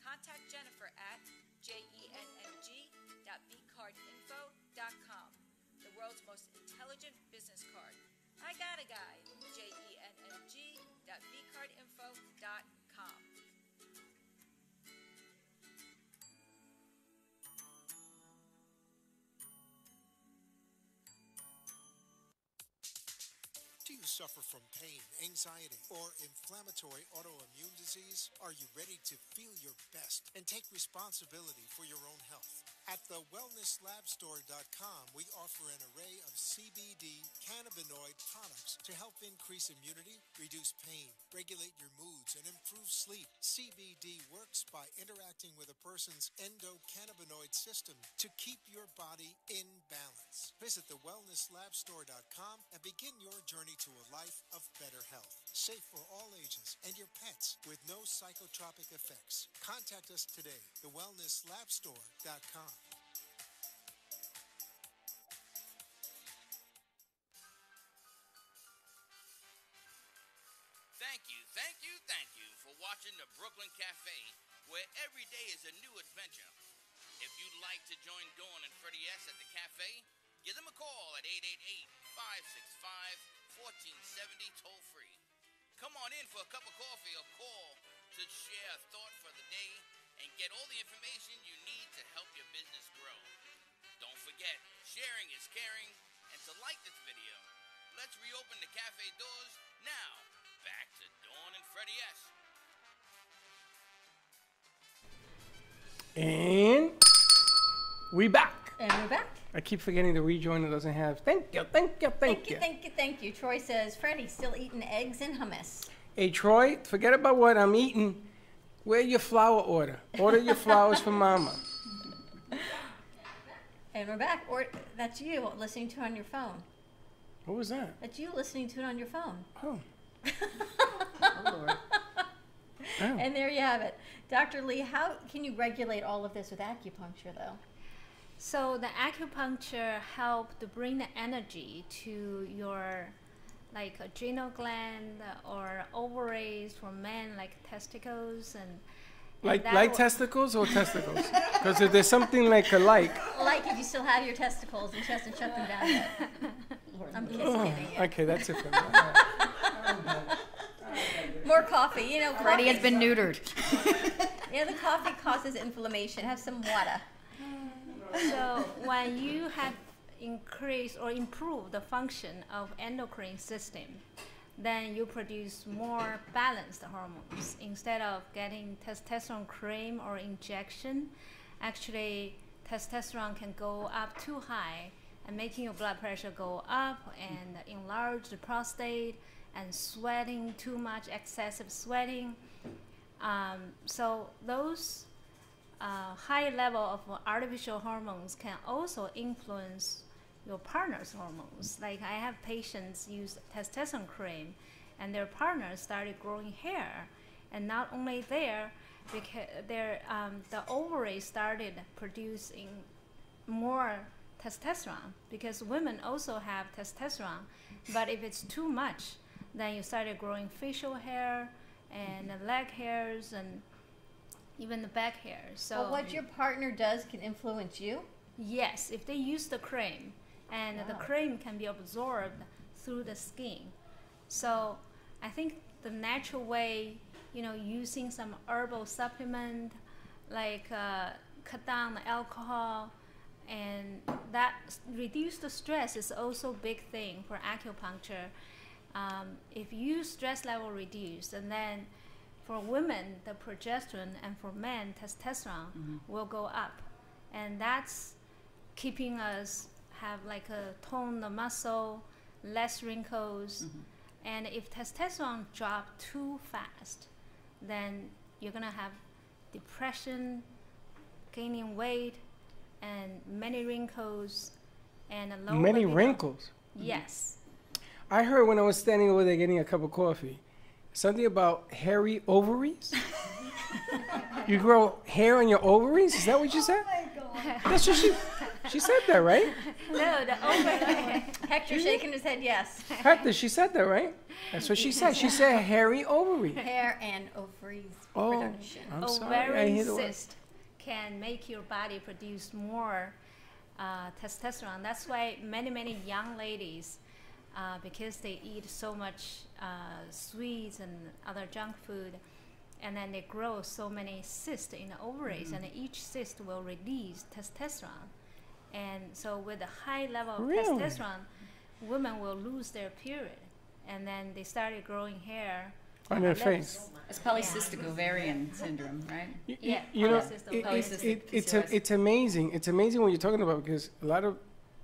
Contact Jennifer at jenng.vcardinfo.com, the world's most intelligent business card. I got a guy, jenng.vcardinfo.com. Do you suffer from pain, anxiety, or inflammatory autoimmune disease? Are you ready to feel your best and take responsibility for your own health? At thewellnesslabstore.com, we offer an array of CBD cannabinoid products to help increase immunity, reduce pain, regulate your moods, and improve sleep. CBD works by interacting with a person's endocannabinoid system to keep your body in balance. Visit thewellnesslabstore.com and begin your journey to a life of better health. Safe for all ages and your pets with no psychotropic effects. Contact us today, thewellnesslabstore.com. Thank you for watching the Brooklyn Cafe, where every day is a new adventure. If you'd like to join Dawn and Freddy S at the cafe, give them a call at 888-565-1470 toll free. Come on in for a cup of coffee or call to share a thought for the day and get all the information you need to help your business grow. Don't forget, sharing is caring, and to like this video. Let's reopen the cafe doors now. Back to Dawn and Freddy S. And we back. And we're back. I keep forgetting the rejoin doesn't have. Thank you. Thank you. Troy says, Freddy, still eating eggs and hummus. Hey, Troy, forget about what I'm eating. Where your flower order? Order your flowers for Mama. And we're back. Or that's you listening to it on your phone. What was that? That's you listening to it on your phone. Oh. Oh, Lord. Oh. And there you have it. Dr. Lee, how can you regulate all of this with acupuncture, though? So the acupuncture helps to bring the energy to your adrenal gland or ovaries for men, like testicles and like testicles or testicles? Because if there's something like alike. Like if you still have your testicles and she hasn't shut them down yet. I'm kidding you. Okay, that's it for me. More coffee, you know. Freddy has been neutered. The coffee causes inflammation. Have some water. So when you have increased or improved the function of endocrine system, then you produce more balanced hormones. Instead of getting testosterone cream or injection, actually testosterone can go up too high and making your blood pressure go up and enlarge the prostate and sweating too much, excessive sweating. So those high level of artificial hormones can also influence your partner's hormones. Like I have patients use testosterone cream and their partners started growing hair, and not only there, because the ovaries started producing more testosterone, because women also have testosterone, but if it's too much, then you started growing facial hair and the leg hairs and even the back hair. So well, what your partner does can influence you? Yes, if they use the cream, and the cream can be absorbed through the skin. So I think the natural way, using some herbal supplement, like cut down the alcohol, and that reduce the stress is also a big thing for acupuncture. If you stress level reduce, and then for women the progesterone and for men testosterone will go up, and that's keeping us have like a tone the muscle, less wrinkles. And if testosterone drop too fast, then you're gonna have depression, gaining weight, and many wrinkles and a low Many libido. wrinkles. Yes. I heard when I was standing over there getting a cup of coffee, something about hairy ovaries. You grow hair on your ovaries? Is that what you said? That's what she said that, right? No, the ovary. Hector shaking his head yes. Hector, she said that, right? That's what she said. She said hairy ovary. Hair and ovaries Oh, production. I'm sorry. I Ovarian hear the word. cyst can make your body produce more testosterone. That's why many young ladies, because they eat so much sweets and other junk food, and then they grow so many cysts in the ovaries, and each cyst will release testosterone. And so with a high level of Really? testosterone, women will lose their period, and then they started growing hair On their lips. face. It's polycystic ovarian syndrome, right? Yeah, You know, polycystic it's amazing. It's amazing what you're talking about because a lot of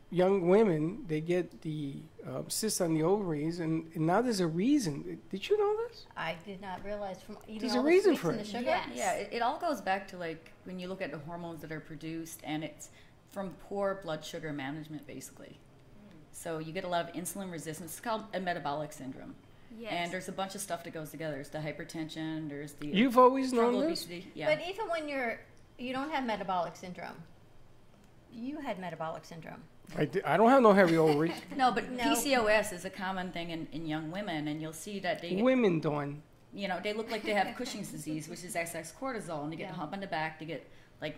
young women, they get the cysts on the ovaries, and now there's a reason. Did you know this? I did not realize from eating There's all a the reason sweets for and the it. sugar. Yes. Yeah, it all goes back to like when you look at the hormones that are produced, and it's from poor blood sugar management, basically. So you get a lot of insulin resistance. It's called a metabolic syndrome. Yes. And there's a bunch of stuff that goes together. There's the hypertension. There's the You've always known frontal this? obesity. Yeah. But even when you don't have metabolic syndrome. You had metabolic syndrome. I don't have no heavy ovaries. No, but No. PCOS is a common thing in young women, and you'll see that they, Women don't. you know, they look like they have Cushing's disease, which is excess cortisol, and they get a hump on the back, they get like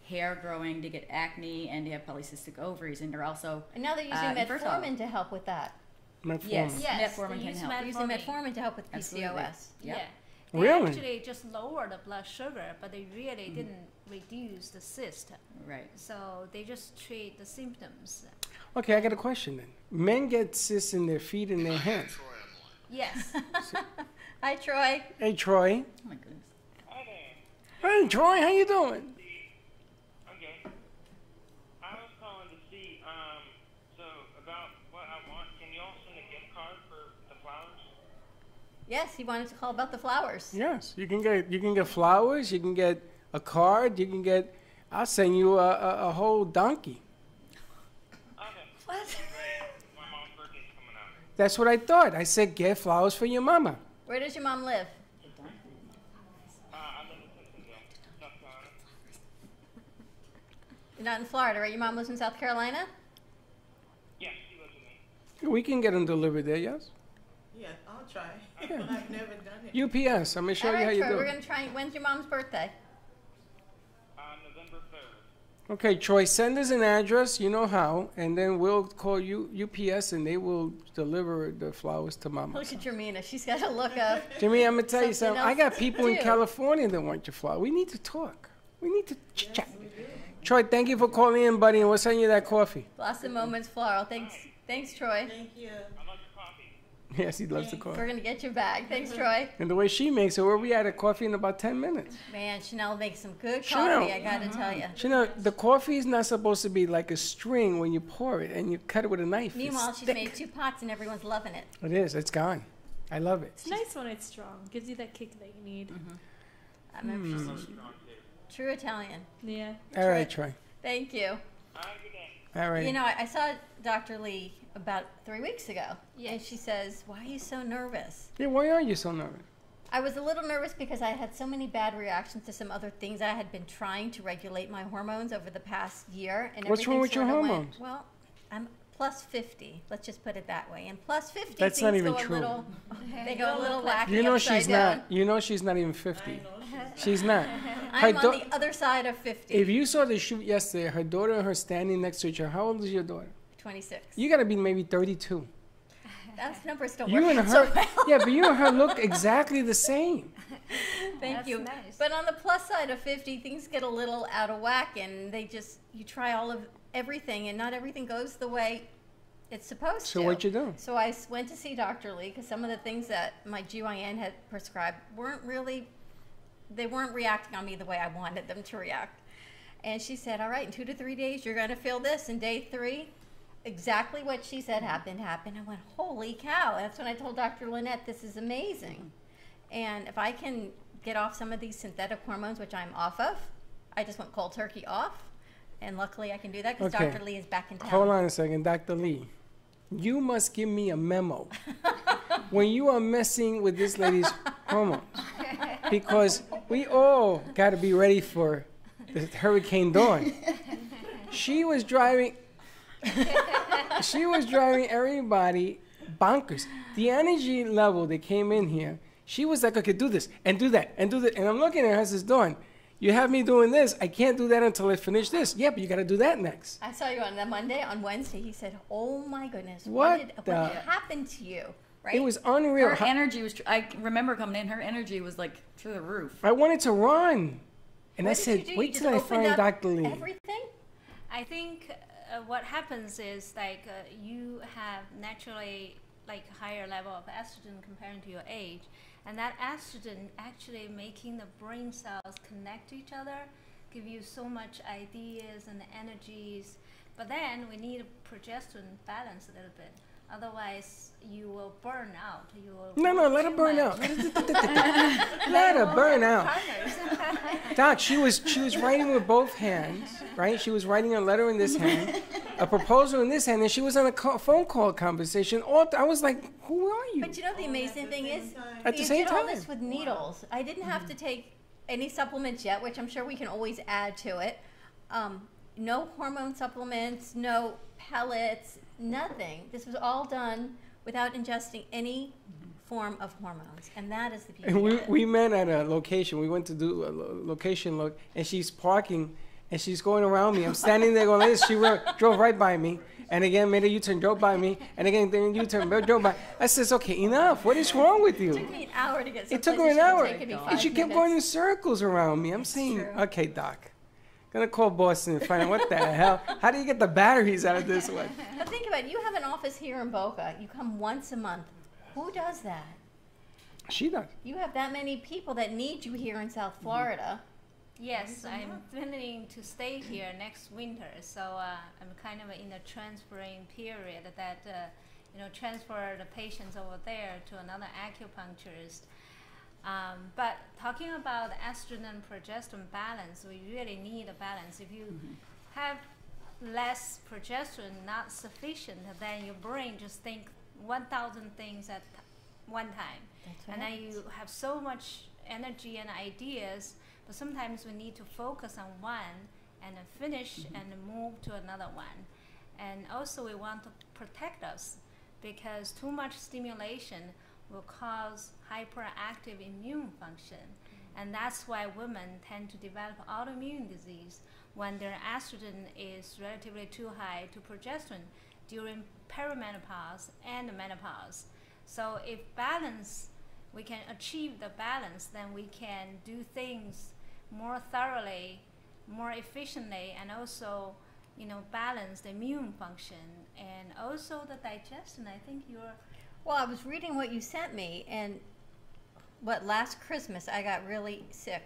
hair growing, they get acne, and they have polycystic ovaries, and they're also And now they're using infertile. metformin to help with that. Metformin. Yes, Yes, metformin they can use help. They're using metformin to help with Absolutely. PCOS. Yep. Yeah. They Really? actually just lower the blood sugar, but they really didn't reduce the cyst. Right. So they just treat the symptoms. Okay, I got a question then. Men get cysts in their feet and their hands. Yes. Hi, Troy. Hey, Troy. Oh my goodness. Hey, Troy, how you doing? Okay. I was calling to see, so about what I want. Can you all send a gift card for the flowers? Yes, he wanted to call about the flowers. Yes, you can get flowers. You can get a card. You can get. I'll send you a whole donkey. Okay. What? My mom's birthday's coming up. That's what I thought. I said get flowers for your mama. Where does your mom live? I live in Simpsonville, South Carolina. You're not in Florida, right? Your mom lives in South Carolina? Yeah, she lives with me. We can get them delivered there. Yes. Yeah, I'll try. Yeah. I've never done it. UPS. I'm gonna show All you how right, you Troy, do we're it. going to try. When's your mom's birthday? November 3rd. Okay, Troy, send us an address. You know how, and then we'll call you UPS, and they will deliver the flowers to mama. Look at Jermina. She's got to look up. Jimmy, I'm gonna tell you Something something. I else got to people in do. California that want your flower. We need to talk. We need to chat. Troy, thank you for calling in, buddy, and we'll send you that coffee. Blossom Moments Floral. Thanks, Troy. Thank you. I love your coffee. Yes, he loves the coffee. We're going to get your bag. Thanks, Troy. And the way she makes it, where we at a coffee in about 10 minutes. Man, Chanel makes some good Chanel. coffee, I got to tell you. You know, the coffee is not supposed to be like a string when you pour it and you cut it with a knife. Meanwhile, It's she's thick. made 2 pots and everyone's loving it. It is. It's gone. I love it. It's nice when it's strong. Gives you that kick that you need. I remember she's true Italian. Yeah. All right, Troy. Thank you. All right. You know, I saw Dr. Lee about 3 weeks ago, and she says, "Why are you so nervous?" Yeah, why are you so nervous? I was a little nervous because I had so many bad reactions to some other things. I had been trying to regulate my hormones over the past year, and What's wrong everything with your sorta went, hormones? well, I'm plus 50. Let's just put it that way. And plus 50, That's things not even go true. a little. They go a little wacky. You know upside she's down. not. You know she's not even 50. She's not. I'm Her on the other side of 50. If you saw the shoot yesterday, her daughter and her standing next to each other. How old is your daughter? 26. You gotta be maybe 32. That number's still You working and so her, well. yeah, but you and her look exactly the same. Thank That's you. nice. But on the plus side of 50, things get a little out of whack, and you try all of everything, and not everything goes the way it's supposed to. So what you do? So I went to see Dr. Lee because some of the things that my GYN had prescribed weren't reacting on me the way I wanted them to react. And she said, all right, in 2 to 3 days, you're going to feel this. And day 3, exactly what she said happened. I went, holy cow. That's when I told Dr. Lynette, this is amazing. And if I can get off some of these synthetic hormones, which I'm off of, I just went cold turkey off, And luckily I can do that because Okay. Dr. Lee is back in town. Hold on a second, Dr. Lee. You must give me a memo when you are messing with this lady's hormones, because we all got to be ready for the Hurricane Dawn. She was driving everybody bonkers. The energy level that came in here, she was like, okay, do this and do that and do that. And I'm looking at her, I says, Dawn, you have me doing this. I can't do that until I finish this. Yeah, but you got to do that next. I saw you on the Monday. On Wednesday, he said, "Oh my goodness, What what happened to you?" Right? It was unreal. Her energy was. I remember coming in. Her energy was like through the roof. I wanted to run, and I What did said, you do? "Wait You till I just opened find up Dr. Lee." Everything. I think what happens is like you have naturally like higher level of estrogen compared to your age, and that estrogen actually making the brain cells connect to each other, give you so much ideas and energies. But then we need a progesterone balance a little bit. Otherwise, you will burn out. You will No, let her burn out. Let her burn out. Doc, she was writing with both hands, right? She was writing a letter in this hand, a proposal in this hand, and she was on a phone call conversation. I was like, who are you? But you know the amazing thing is, At the you same did all time. this with needles. I didn't have to take any supplements yet, which I'm sure we can always add to it. No hormone supplements, no pellets, nothing. This was all done without ingesting any form of hormones, and that is the beauty. And we met at a location. We went to do a location look, and she's parking, and she's going around me. I'm standing there going like this. She drove right by me, and again made a U-turn, drove by me, and again then U-turn, drove by. I says, okay, enough. What is wrong with you? It took me an hour to get. It took her an hour, and she kept minutes. going in circles around me. I'm saying, okay, Doc, gonna call Boston and find out what the hell. How do you get the batteries out of this one? But think about it. You have an office here in Boca. You come once a month. Who does that? She does. You have that many people that need you here in South Florida. Yes, I'm planning to stay here next winter, so I'm kind of in a transferring period that, transfer the patients over there to another acupuncturist. But talking about estrogen and progesterone balance, we really need a balance. If you have less progesterone, not sufficient, then your brain just think 1,000 things at one time. And then you have so much energy and ideas, but sometimes we need to focus on one and then finish and move to another one. And also we want to protect us, because too much stimulation will cause hyperactive immune function. And that's why women tend to develop autoimmune disease when their estrogen is relatively too high to progesterone during perimenopause and menopause. So if we can achieve the balance, then we can do things more thoroughly, more efficiently, and also, balance the immune function and also the digestion. I think Well, I was reading what you sent me, and last Christmas I got really sick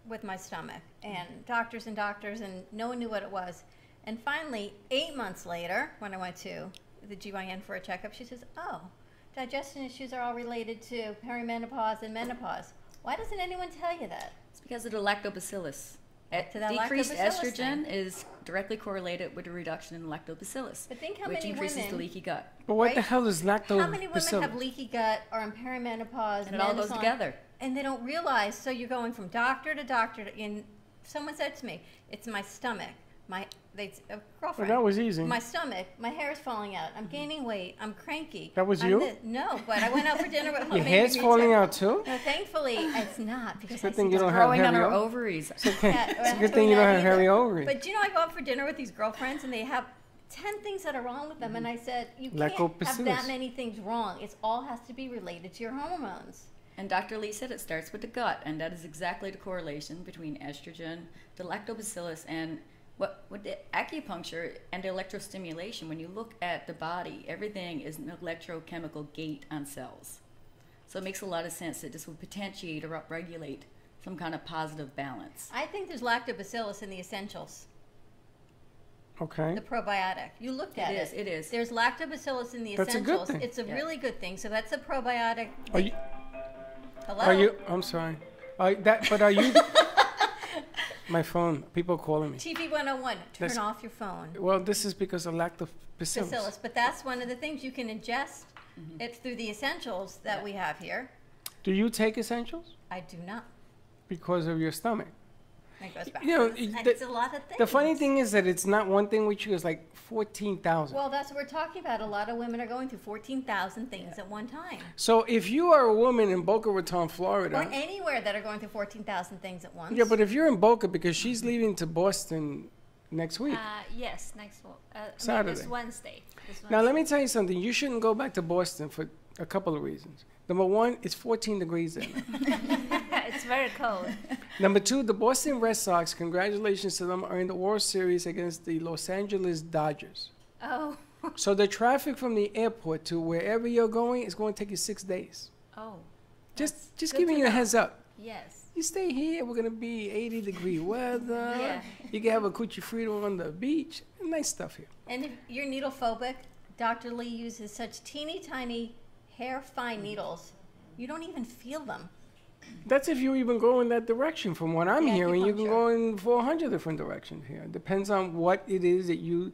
with my stomach, and doctors, and no one knew what it was. And finally, 8 months later, when I went to the GYN for a checkup, she says, "Oh, digestion issues are all related to perimenopause and menopause." Why doesn't anyone tell you that? It's because of the lactobacillus. To that Decreased lactobacillus estrogen thing. is directly correlated with the reduction in lactobacillus, But think how which many increases the women- leaky gut. But what the Right? hell is lactobacillus? How many women have leaky gut, are in perimenopause, And it all goes menopause, together. and they don't realize? So you're going from doctor to doctor. And someone said to me, "It's my stomach. A girlfriend. Well, that was easy. My stomach. My hair is falling out. I'm gaining weight. I'm cranky." That was I'm you? No, but I went out for dinner with Your hair's falling out too? No, thankfully it's not, because Good I thing see you the don't have Growing on hairy her ovaries. ovaries. It's a I'm good not thing you doing don't that have hairy either. ovaries. But I go out for dinner with these girlfriends, and they have 10 things that are wrong with them, and I said, you can't have Lactobacillus. that many things wrong. It all has to be related to your hormones. And Dr. Lee said it starts with the gut, and that is exactly the correlation between estrogen, the lactobacillus, and with the acupuncture and the electrostimulation. When you look at the body, everything is an electrochemical gate on cells. So it makes a lot of sense that this would potentiate or upregulate some kind of positive balance. I think there's lactobacillus in the essentials, Okay. the probiotic. You looked at it. It is. There's lactobacillus in the That's a good essentials. thing. It's a Yeah. really good thing. So that's a probiotic. Are you? Hello? Are you? I'm sorry. But are you? My phone. People calling me. TV 101, turn That's- off your phone. Well, this is because of lactobacillus. Bacillus, but that's one of the things you can ingest it through the essentials that we have here. Do you take essentials? I do not. Because of your stomach. That goes back. You know, It's a lot of things. The funny thing is that it's not one thing with you. It's like 14,000. Well, that's what we're talking about. A lot of women are going through 14,000 things at one time. So if you are a woman in Boca Raton, Florida. Or anywhere that are going through 14,000 things at once. Yeah, but if you're in Boca, because she's leaving to Boston next week. Yes, next Saturday. This Wednesday. Now, let me tell you something. You shouldn't go back to Boston for a couple of reasons. Number one, it's 14 degrees there. It's very cold. Number two, the Boston Red Sox, congratulations to them, are in the World Series against the Los Angeles Dodgers. Oh. So the traffic from the airport to wherever you're going is going to take you 6 days. Oh. Just good giving to you a know. heads up. Yes. You stay here, we're going to be 80-degree weather. Yeah. You can have a coochie frito on the beach. Nice stuff here. And if you're needle phobic, Dr. Lee uses such teeny tiny hair fine needles. You don't even feel them. That's if you even go in that direction. From what I'm Yeah, hearing, you can acupuncture. go in 400 different directions here. It depends on what it is that you...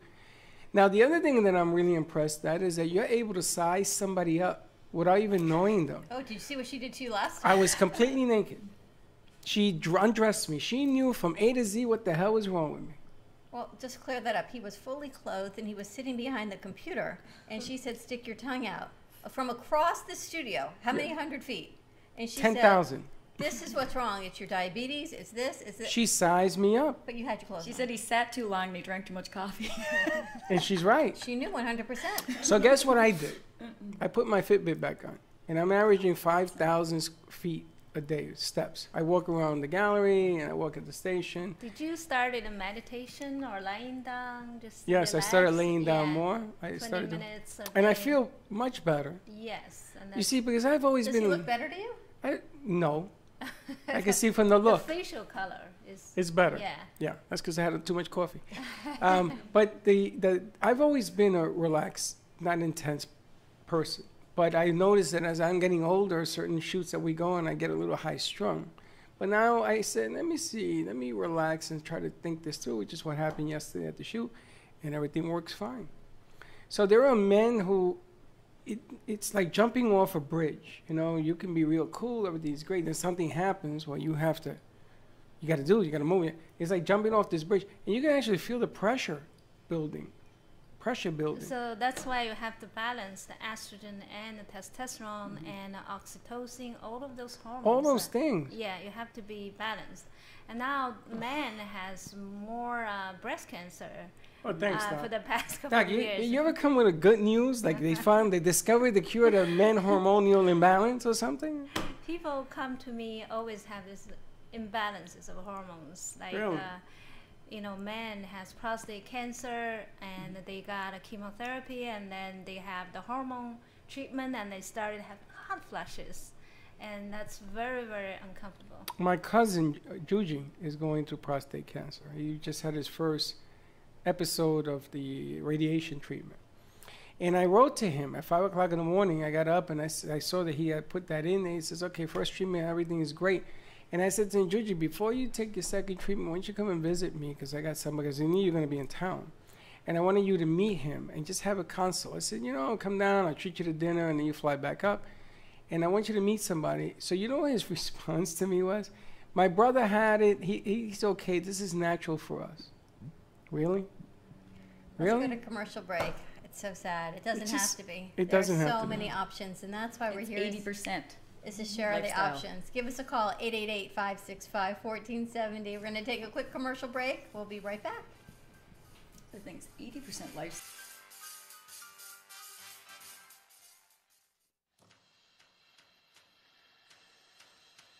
Now, the other thing that I'm really impressed at is that you're able to size somebody up without even knowing them. Oh, did you see what she did to you last time? I was completely naked. She undressed me. She knew from A to Z what the hell was wrong with me. Well, just clear that up. He was fully clothed and he was sitting behind the computer. And she said, stick your tongue out. From across the studio, how many hundred feet? And she 10,000. said, this is what's wrong. It's your diabetes. It's this. It's this. She sized me up. But you had your clothes She on. said he sat too long and he drank too much coffee. And she's right. She knew 100%. So guess what I did? I put my Fitbit back on. And I'm averaging 5,000 feet a day, steps. I walk around the gallery and I walk at the station. Did you start in a meditation or lying down? Just Yes, I relax? started laying down Yeah. more. I 20 started to- minutes a and I day. feel much better. Yes. And You see, because I've always Does been... he look better to you? No. I can see from the look. The facial color is... It's better. Yeah. Yeah, that's because I had too much coffee. But I've always been a relaxed, not intense person. But I noticed that as I'm getting older, certain shoots that we go on, I get a little high strung. But now I said, let me relax and try to think this through, which is what happened yesterday at the shoot, and everything works fine. So there are men who, it's like jumping off a bridge. You know, you can be real cool, everything's great, then something happens, well, you got to move it. It's like jumping off this bridge, and you can actually feel the pressure building. So that's why you have to balance the estrogen and the testosterone and oxytocin, all of those hormones. All those things. Yeah, you have to be balanced. And now man has more breast cancer. Oh, thanks, Doc. For the past couple Doc, of years. you ever come with a good news? Like they discovered the cure to men hormonal imbalance or something? People come to me always have this imbalances of hormones. Like, Really? you know, men has prostate cancer and they got a chemotherapy and then they have the hormone treatment and they started having hot flashes. And that's very, very uncomfortable. My cousin, Juji, is going through prostate cancer. He just had his first episode of the radiation treatment. And I wrote to him at 5 o'clock in the morning. I got up and I saw that he had put that in there. He says, okay, first treatment, everything is great. And I said to him, Juji, before you take your second treatment, why don't you come and visit me? Because I got somebody, because I knew you're going to be in town. And I wanted you to meet him and just have a consult. I said, you know, come down, I'll treat you to dinner, and then you fly back up. And I want you to meet somebody. So you know what his response to me was? My brother had it. He's okay. This is natural for us. Really? Let's Really? go to commercial break. It's so sad. It doesn't have to be. It doesn't have There's so to be. many options, and that's why we're It's here. 80%. Is to share the lifestyle. options. Give us a call, 888-565-1470. We're going to take a quick commercial break. We'll be right back. I think it's 80% lifestyle.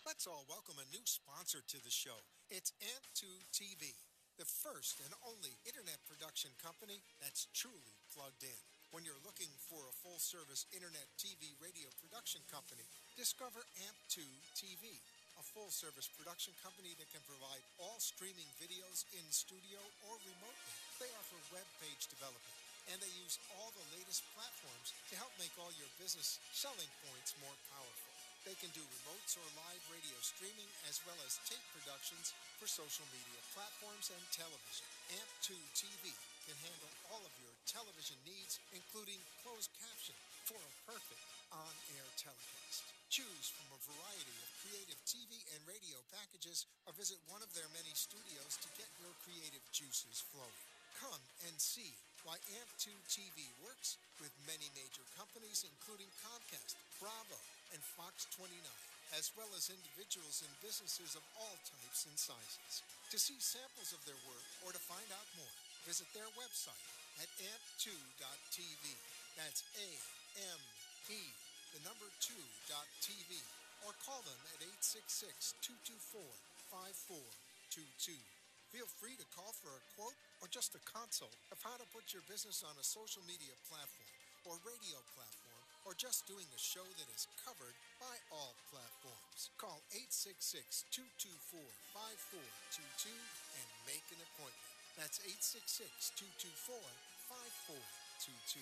Let's all welcome a new sponsor to the show. It's AMP2 TV, the first and only internet production company that's truly plugged in. When you're looking for a full-service internet TV radio production company, discover AMP2 TV, a full-service production company that can provide all streaming videos in studio or remotely. They offer web page development, and they use all the latest platforms to help make all your business selling points more powerful. They can do remotes or live radio streaming as well as tape productions for social media platforms and television. AMP2 TV can handle all of your television needs, including closed caption for a perfect on-air telecast. Choose from a variety of creative TV and radio packages or visit one of their many studios to get your creative juices flowing. Come and see why AMP2 TV works with many major companies including Comcast, Bravo, and Fox 29, as well as individuals and businesses of all types and sizes. To see samples of their work or to find out more, visit their website at amp2.tv. That's AMP, the number 2.tv, or call them at 866-224-5422. Feel free to call for a quote or just a consult of how to put your business on a social media platform or radio platform, or just doing a show that is covered by all platforms. Call 866-224-5422 and make an appointment. That's 866-224-5422.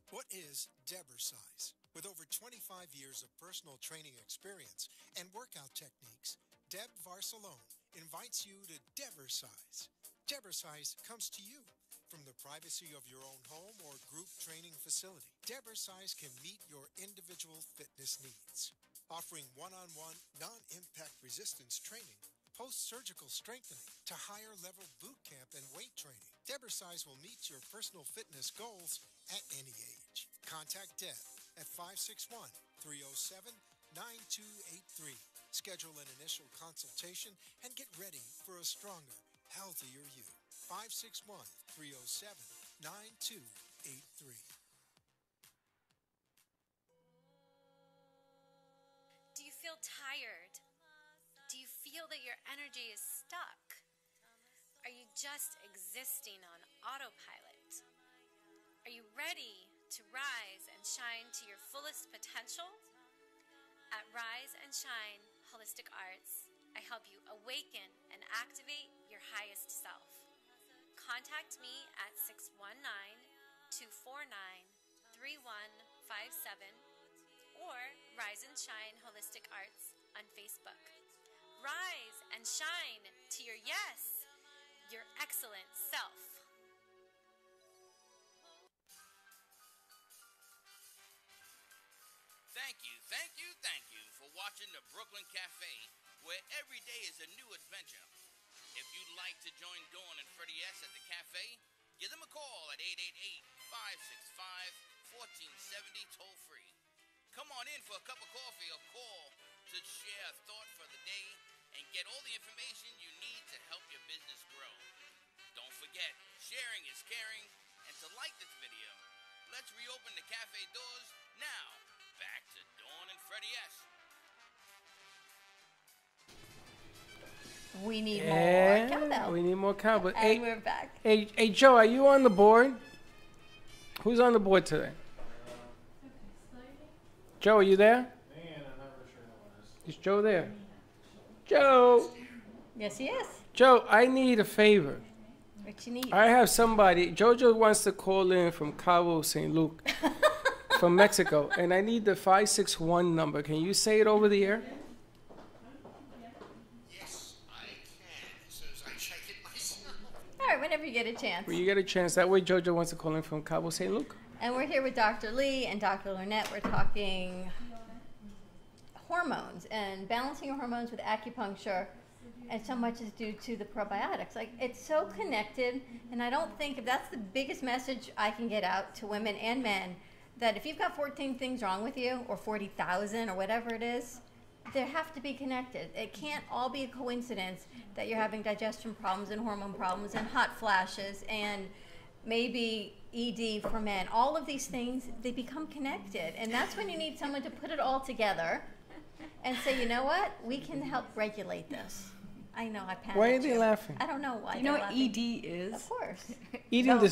What is Debersize? With over 25 years of personal training experience and workout techniques, Deb Varsalone invites you to Debersize. Debersize comes to you from the privacy of your own home or group training facility. Debersize can meet your individual fitness needs, offering one-on-one, non-impact resistance training, post-surgical strengthening, to higher-level boot camp and weight training. Debersize will meet your personal fitness goals at any age. Contact Deb at 561-307-9283. Schedule an initial consultation and get ready for a stronger, healthier you. 561-307-9283. Do you feel tired? Do you feel that your energy is stuck? Are you just existing on autopilot? Are you ready to rise and shine to your fullest potential? At Rise and Shine Holistic Arts, I help you awaken and activate your highest self. Contact me at 619-249-3157 or Rise and Shine Holistic Arts on Facebook. Rise and shine to your yes, your excellent self. Thank you for watching the Brooklyn Cafe, where every day is a new adventure. If you'd like to join Dawn and Freddy S at the cafe, give them a call at 888-565-1470 toll-free. Come on in for a cup of coffee or call to share a thought for the day and get all the information you need to help your business grow. Don't forget, sharing is caring, and to like this video. Let's reopen the cafe doors now. Back to Dawn and Freddy S. We need more cowbell. We need more cowbell. And Hey, we're back. hey, Joe, are you on the board? Who's on the board today? Joe, are you there? Is Joe there? Joe! Yes, he is. Joe, I need a favor. What you need? I have somebody. Jojo wants to call in from Cabo St. Luke, from Mexico, and I need the 561 number. Can you say it over the air? Yes, I can, as soon as I check it myself. All right, whenever you get a chance. Will you get a chance? That way Jojo wants to call in from Cabo St. Luke. And we're here with Dr. Lee and Dr. Lynette. We're talking hormones and balancing your hormones with acupuncture, and so much is due to the probiotics. Like, it's so connected, and I don't think, if that's the biggest message I can get out to women and men, that if you've got 14 things wrong with you, or 40,000, or whatever it is, they have to be connected. It can't all be a coincidence that you're having digestion problems and hormone problems and hot flashes and maybe ED for men. All of these things, they become connected, and that's when you need someone to put it all together and say, you know what, we can help regulate this. I know, I panicked. Why are they laughing? I don't know why. Do you know they're what laughing. ED is? Of course.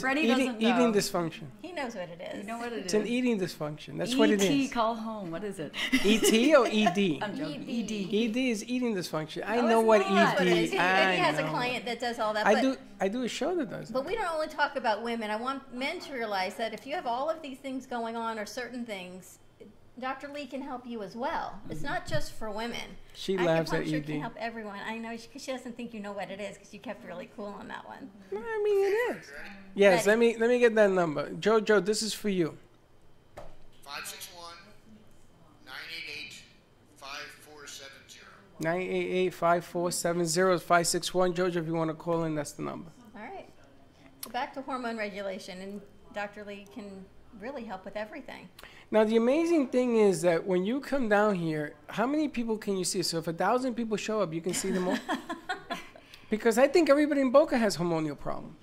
Freddie doesn't know. Eating dysfunction. He knows what it is. You know what it is? It's an eating dysfunction. That's what it is. ET, call home. What is it? ET or ED? I'm joking. ED is eating dysfunction. I No, know it's what not. ED It is. is. He I has a know. client that does all that. I do a show that does that. But we don't only talk about women. I want men to realize that if you have all of these things going on or certain things, Dr. Lee can help you as well. It's not just for women. She laughs at Acupuncture ED. can help everyone. I know because she doesn't think you know what it is because you kept really cool on that one. I mean, it is. Yes, let me get that number. Jojo, this is for you. 561-988-5470. 988-5470 is 561. Jojo, if you want to call in, that's the number. All right. So back to hormone regulation, and Dr. Lee can really help with everything. Now, the amazing thing is that when you come down here, how many people can you see? So if 1,000 people show up, you can see them all? Because I think everybody in Boca has hormonal problems.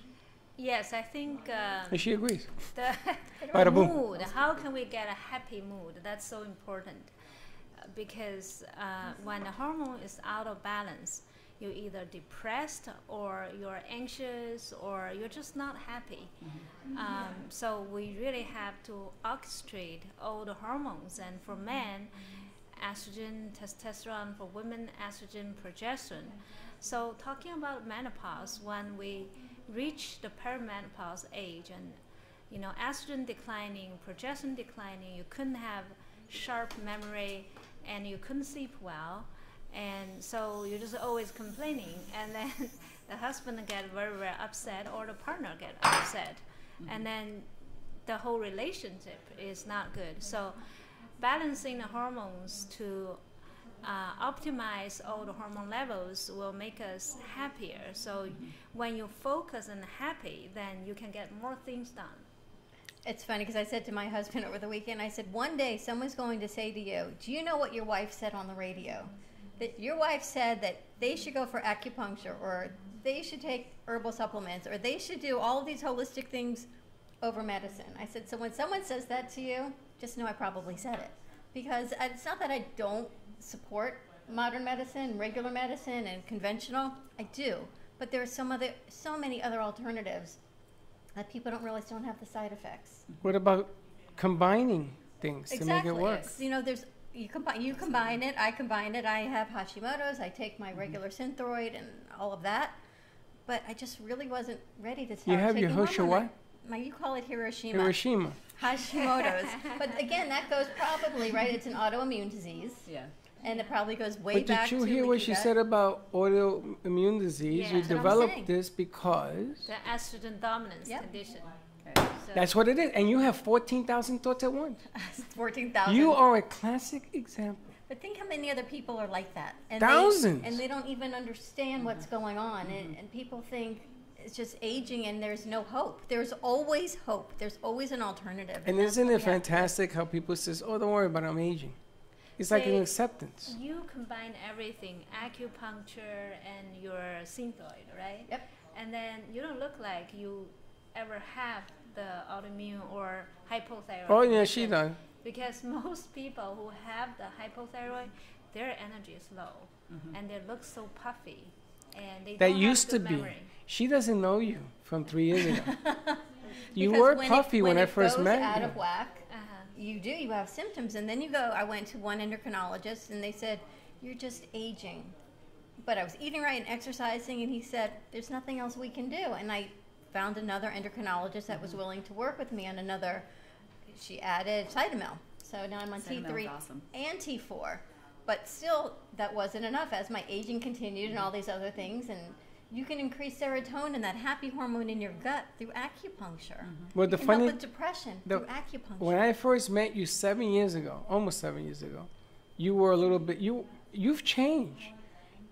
Yes, I think And she agrees. the Bada boom. mood, how can we get a happy mood? That's so important. Because when the hormone is out of balance, you're either depressed or you're anxious or you're just not happy. So we really have to orchestrate all the hormones. And for men, estrogen, testosterone; for women, estrogen, progesterone. So talking about menopause, when we reach the perimenopause age and estrogen declining, progesterone declining, you couldn't have sharp memory and you couldn't sleep well. And so you're just always complaining, and then the husband get very, very upset, or the partner get upset, and then the whole relationship is not good. So balancing the hormones to optimize all the hormone levels will make us happier. So when you focus on happy, then you can get more things done. It's funny because I said to my husband over the weekend, I said, one day someone's going to say to you, do you know what your wife said on the radio? That your wife said that they should go for acupuncture, or they should take herbal supplements, or they should do all of these holistic things over medicine. I said, so when someone says that to you, just know I probably said it. Because it's not that I don't support modern medicine, regular medicine, and conventional. I do. But there are so many other alternatives that people don't realize don't have the side effects. What about combining things to make it work? There's you combine it, I combine it. I have Hashimoto's, I take my regular Synthroid and all of that. But I just really wasn't ready to start. You have your what? You call it Hiroshima. Hiroshima. Hashimoto's. But again, that goes probably, right, it's an autoimmune disease. Yeah. And it probably goes way back to But did you hear what she said about autoimmune disease? Yeah. You That's what I'm developed saying. this because... The estrogen dominance condition. So That's what it is. And you have 14,000 thoughts at once. 14,000. You are a classic example. But think how many other people are like that. And Thousands. And they don't even understand what's going on. And people think it's just aging and there's no hope. There's always hope. There's always an alternative. And that's isn't what it we have to do. fantastic how people says, oh, don't worry about it, I'm aging. It's like an Say, acceptance. You combine everything, acupuncture and your Synthroid, right? Yep. And then you don't look like you ever have the autoimmune or hypothyroid. Oh, yeah, condition. she does. Because most people who have the hypothyroid, their energy is low, and they look so puffy, and they That don't used to have be. good memory. She doesn't know you from 3 years ago. You Because were when puffy when I first goes met out you. of whack, you have symptoms, and then you go. I went to one endocrinologist, and they said you're just aging. But I was eating right and exercising, and he said there's nothing else we can do. And I found another endocrinologist that was willing to work with me on another. She added Cytomel, so now I'm on Cytomel's T3 awesome. and T4. But still, that wasn't enough as my aging continued and all these other things. And you can increase serotonin, that happy hormone in your gut, through acupuncture. Well, You the can funny- help with depression through acupuncture. When I first met you 7 years ago, almost 7 years ago, you were a little bit, you've changed.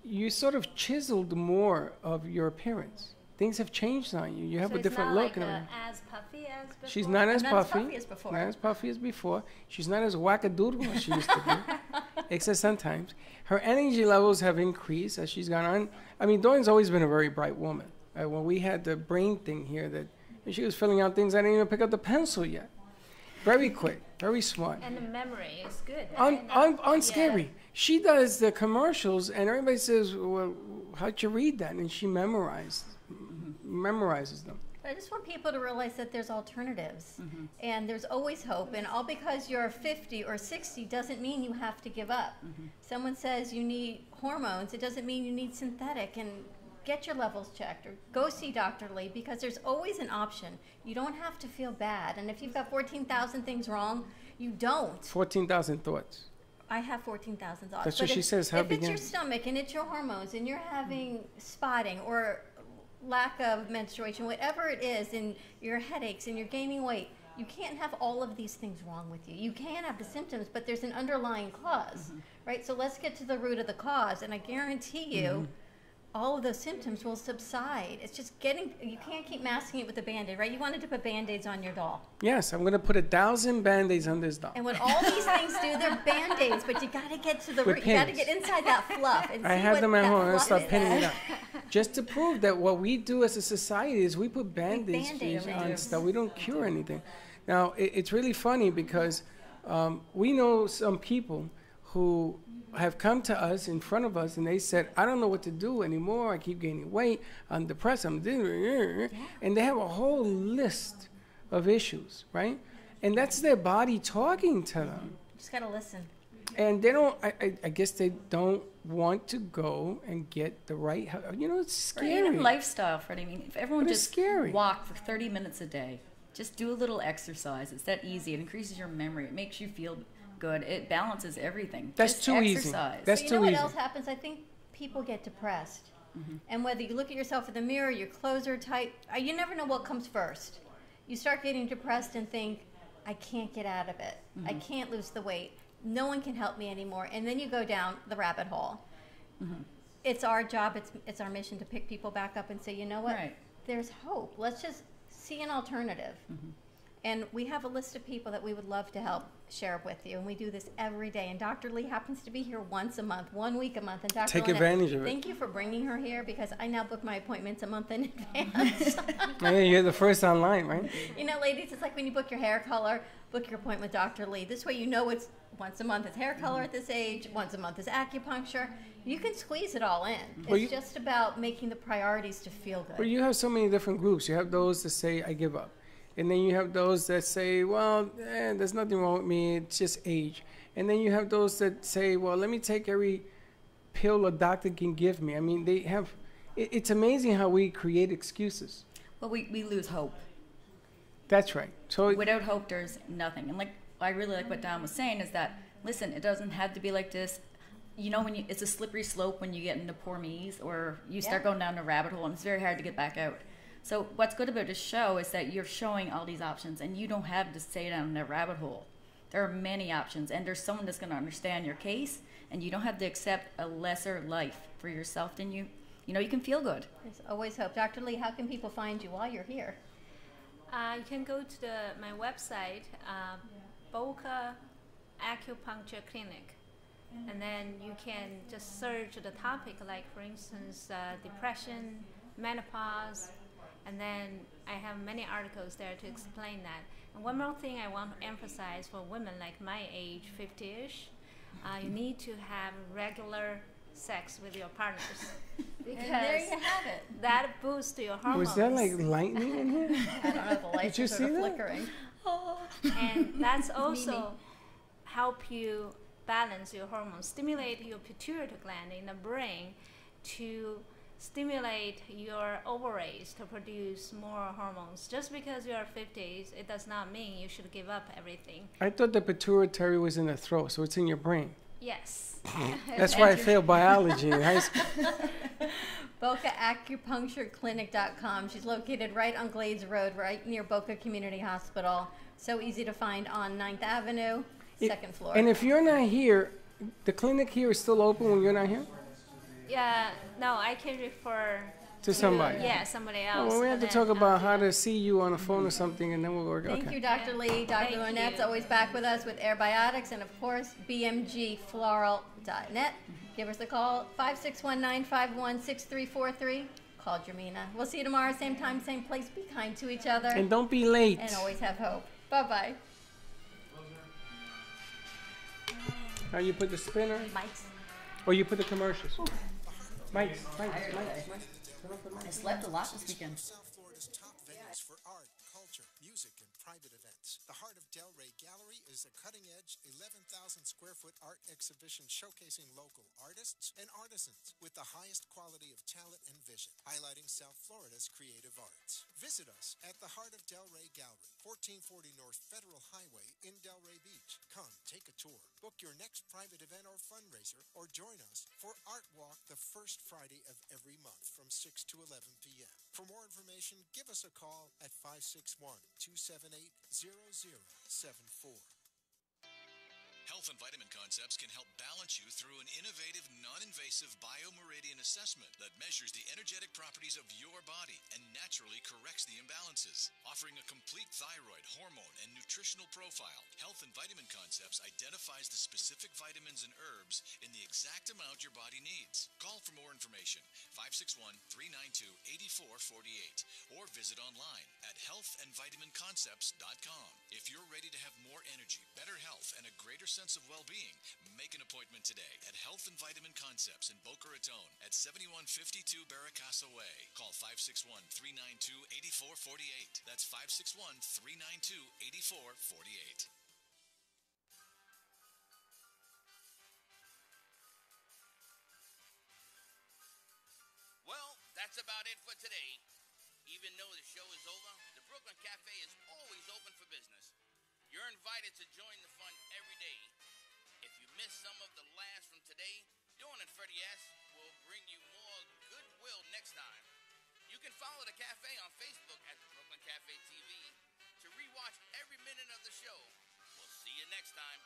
You sort of chiseled more of your appearance. Things have changed on you. You have So a it's different not look. like and as puffy as before? She's not as Not as puffy. puffy as before. Not as puffy as before. She's not as wackadoodle as she used to be, except sometimes. Her energy levels have increased as she's gone on. I mean, Dawn's always been a very bright woman. When we had the brain thing here, that she was filling out things, I didn't even pick up the pencil yet. Very quick, very smart. And the memory is good. right? Unscary. She does the commercials, and everybody says, well, how'd you read that? And she memorizes them. I just want people to realize that there's alternatives and there's always hope. And all because you're 50 or 60 doesn't mean you have to give up. Someone says you need hormones, it doesn't mean you need synthetic. And get your levels checked or go see Dr. Lee, because there's always an option. You don't have to feel bad. And if you've got 14,000 things wrong, you don't. 14,000 thoughts. I have 14,000 thoughts. That's what she says. If it's your stomach and it's your hormones and you're having spotting or lack of menstruation, whatever it is, and your headaches and you're gaining weight, you can't have all of these things wrong with you. You can have the symptoms, but there's an underlying cause, right? So let's get to the root of the cause, and I guarantee you all of those symptoms will subside. It's just you can't keep masking it with a Band-Aid, right? You wanted to put Band-Aids on your doll. Yes, I'm going to put 1,000 Band-Aids on this doll. And what all these things do, they're Band-Aids, but you got to get to the root. You got to get inside that fluff and I see have what them at that home and fluff start is. pinning it up. Just to prove that what we do as a society is we put Band-Aids on stuff. We don't cure anything. Now, it's really funny because we know some people who have come to us in front of us and they said, I don't know what to do anymore. I keep gaining weight. I'm depressed. And they have a whole list of issues, right? And that's their body talking to them. Just got to listen. And they don't, I guess they don't want to go and get the right help. You know, it's scary. Or even lifestyle, Freddie. I mean, if everyone But it's just scary. walked for 30 minutes a day, just do a little exercise. It's that easy. It increases your memory. It makes you feel good. It balances everything. That's just too exercise. easy. That's you too know what easy. else happens? I think people get depressed. And whether you look at yourself in the mirror, your clothes are tight, you never know what comes first. You start getting depressed and think, I can't get out of it. I can't lose the weight. No one can help me anymore. And then you go down the rabbit hole. It's our job, it's our mission to pick people back up and say, you know what? Right. There's hope. Let's just see an alternative. And we have a list of people that we would love to help share with you. And we do this every day. And Dr. Lee happens to be here once a month, 1 week a month. And Dr. Take Lynette, advantage of it. thank you for bringing her here, because I now book my appointments a month in advance. Yeah, you're the first online, right? You know, ladies, it's like when you book your hair color, book your appointment with Dr. Lee. This way you know it's once a month is hair color at this age, once a month is acupuncture. You can squeeze it all in. Well, It's just about making the priorities to feel good. Well, you have so many different groups. You have those that say, I give up. And then you have those that say, well, there's nothing wrong with me, it's just age. And then you have those that say, well, let me take every pill a doctor can give me. I mean, they have, it's amazing how we create excuses. Well, we lose hope. That's right. So without hope, there's nothing. And like, I really like what Don was saying is that, listen, it doesn't have to be like this. You know, it's a slippery slope when you get into poor me's or you start going down a rabbit hole, and it's very hard to get back out. So what's good about this show is that you're showing all these options, and you don't have to stay down in that rabbit hole. There are many options, and there's someone that's going to understand your case, and you don't have to accept a lesser life for yourself than you know, you can feel good. There's always hope. Dr. Lee, how can people find you while you're here? You can go to my website, Boca Acupuncture Clinic, and then you can just search the topic, like for instance, depression, menopause, and then I have many articles there to explain that. And one more thing I want to emphasize for women like my age, 50-ish, you need to have regular sex with your partners. Because And there you have it. that boosts your hormones. was that like lightning in here? I don't know, the lights Did you are sort see of that? flickering. And that's also help you balance your hormones, stimulate your pituitary gland in the brain to stimulate your ovaries to produce more hormones. Just because you are 50s, it does not mean you should give up everything. I thought the pituitary was in the throat, so it's in your brain. Yes. That's why I failed biology in high school. BocaAcupunctureClinic.com. She's located right on Glades Road, right near Boca Community Hospital. So easy to find on 9th Avenue, second floor. And if you're not here, the clinic here is still open when you're not here? Yeah, no, I can refer To somebody. Yeah, somebody Oh, else. well, we have to and talk then about how to see you on the phone or something, and then we'll work. Thank Okay. you, Dr. Lee. Dr. Lynette's always back with us with Airbiotics, and of course, bmgfloral.net. Give us a call, 561-951-6343. Call Jermina. We'll see you tomorrow, same time, same place. Be kind to each other. And don't be late. And always have hope. Bye-bye. How you put the spinner? Mike's. Or you put the commercials? Mike. I slept a lot this weekend. South Florida's top venues for art, culture, music, and private events. The Heart of Delray Gallery is a cutting-edge, 11,000 square foot art exhibition showcasing local artists and artisans with the highest quality of talent and vision, highlighting South Florida's creative arts. Visit us at the Heart of Delray Gallery, 1440 North Federal Highway in Delray Beach. Come, take a tour, book your next private event or fundraiser, or join us for Art Walk the first Friday of every month from 6 to 11 p.m. For more information, give us a call at 561-278-0074. Health and Vitamin Concepts can help balance you through an innovative, non-invasive biomeridian assessment that measures the energetic properties of your body and naturally corrects the imbalances. Offering a complete thyroid, hormone, and nutritional profile, Health and Vitamin Concepts identifies the specific vitamins and herbs in the exact amount your body needs. Call for more information, 561-392-8448, or visit online at healthandvitaminconcepts.com. If you're ready to have more energy, better health, and a greater sense of well-being, make an appointment today at Health and Vitamin Concepts in Boca Raton at 7152 Barracassa Way. Call 561-392-8448. That's 561-392-8448. Well, that's about it for today. Even though the show is over, the Brooklyn Cafe is always open for business. You're invited to join the fun every day. If you missed some of the laughs from today, Dawn and Freddy S. will bring you more goodwill next time. You can follow the cafe on Facebook at the Brooklyn Cafe TV to rewatch every minute of the show. We'll see you next time.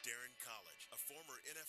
Darren College, a former NFL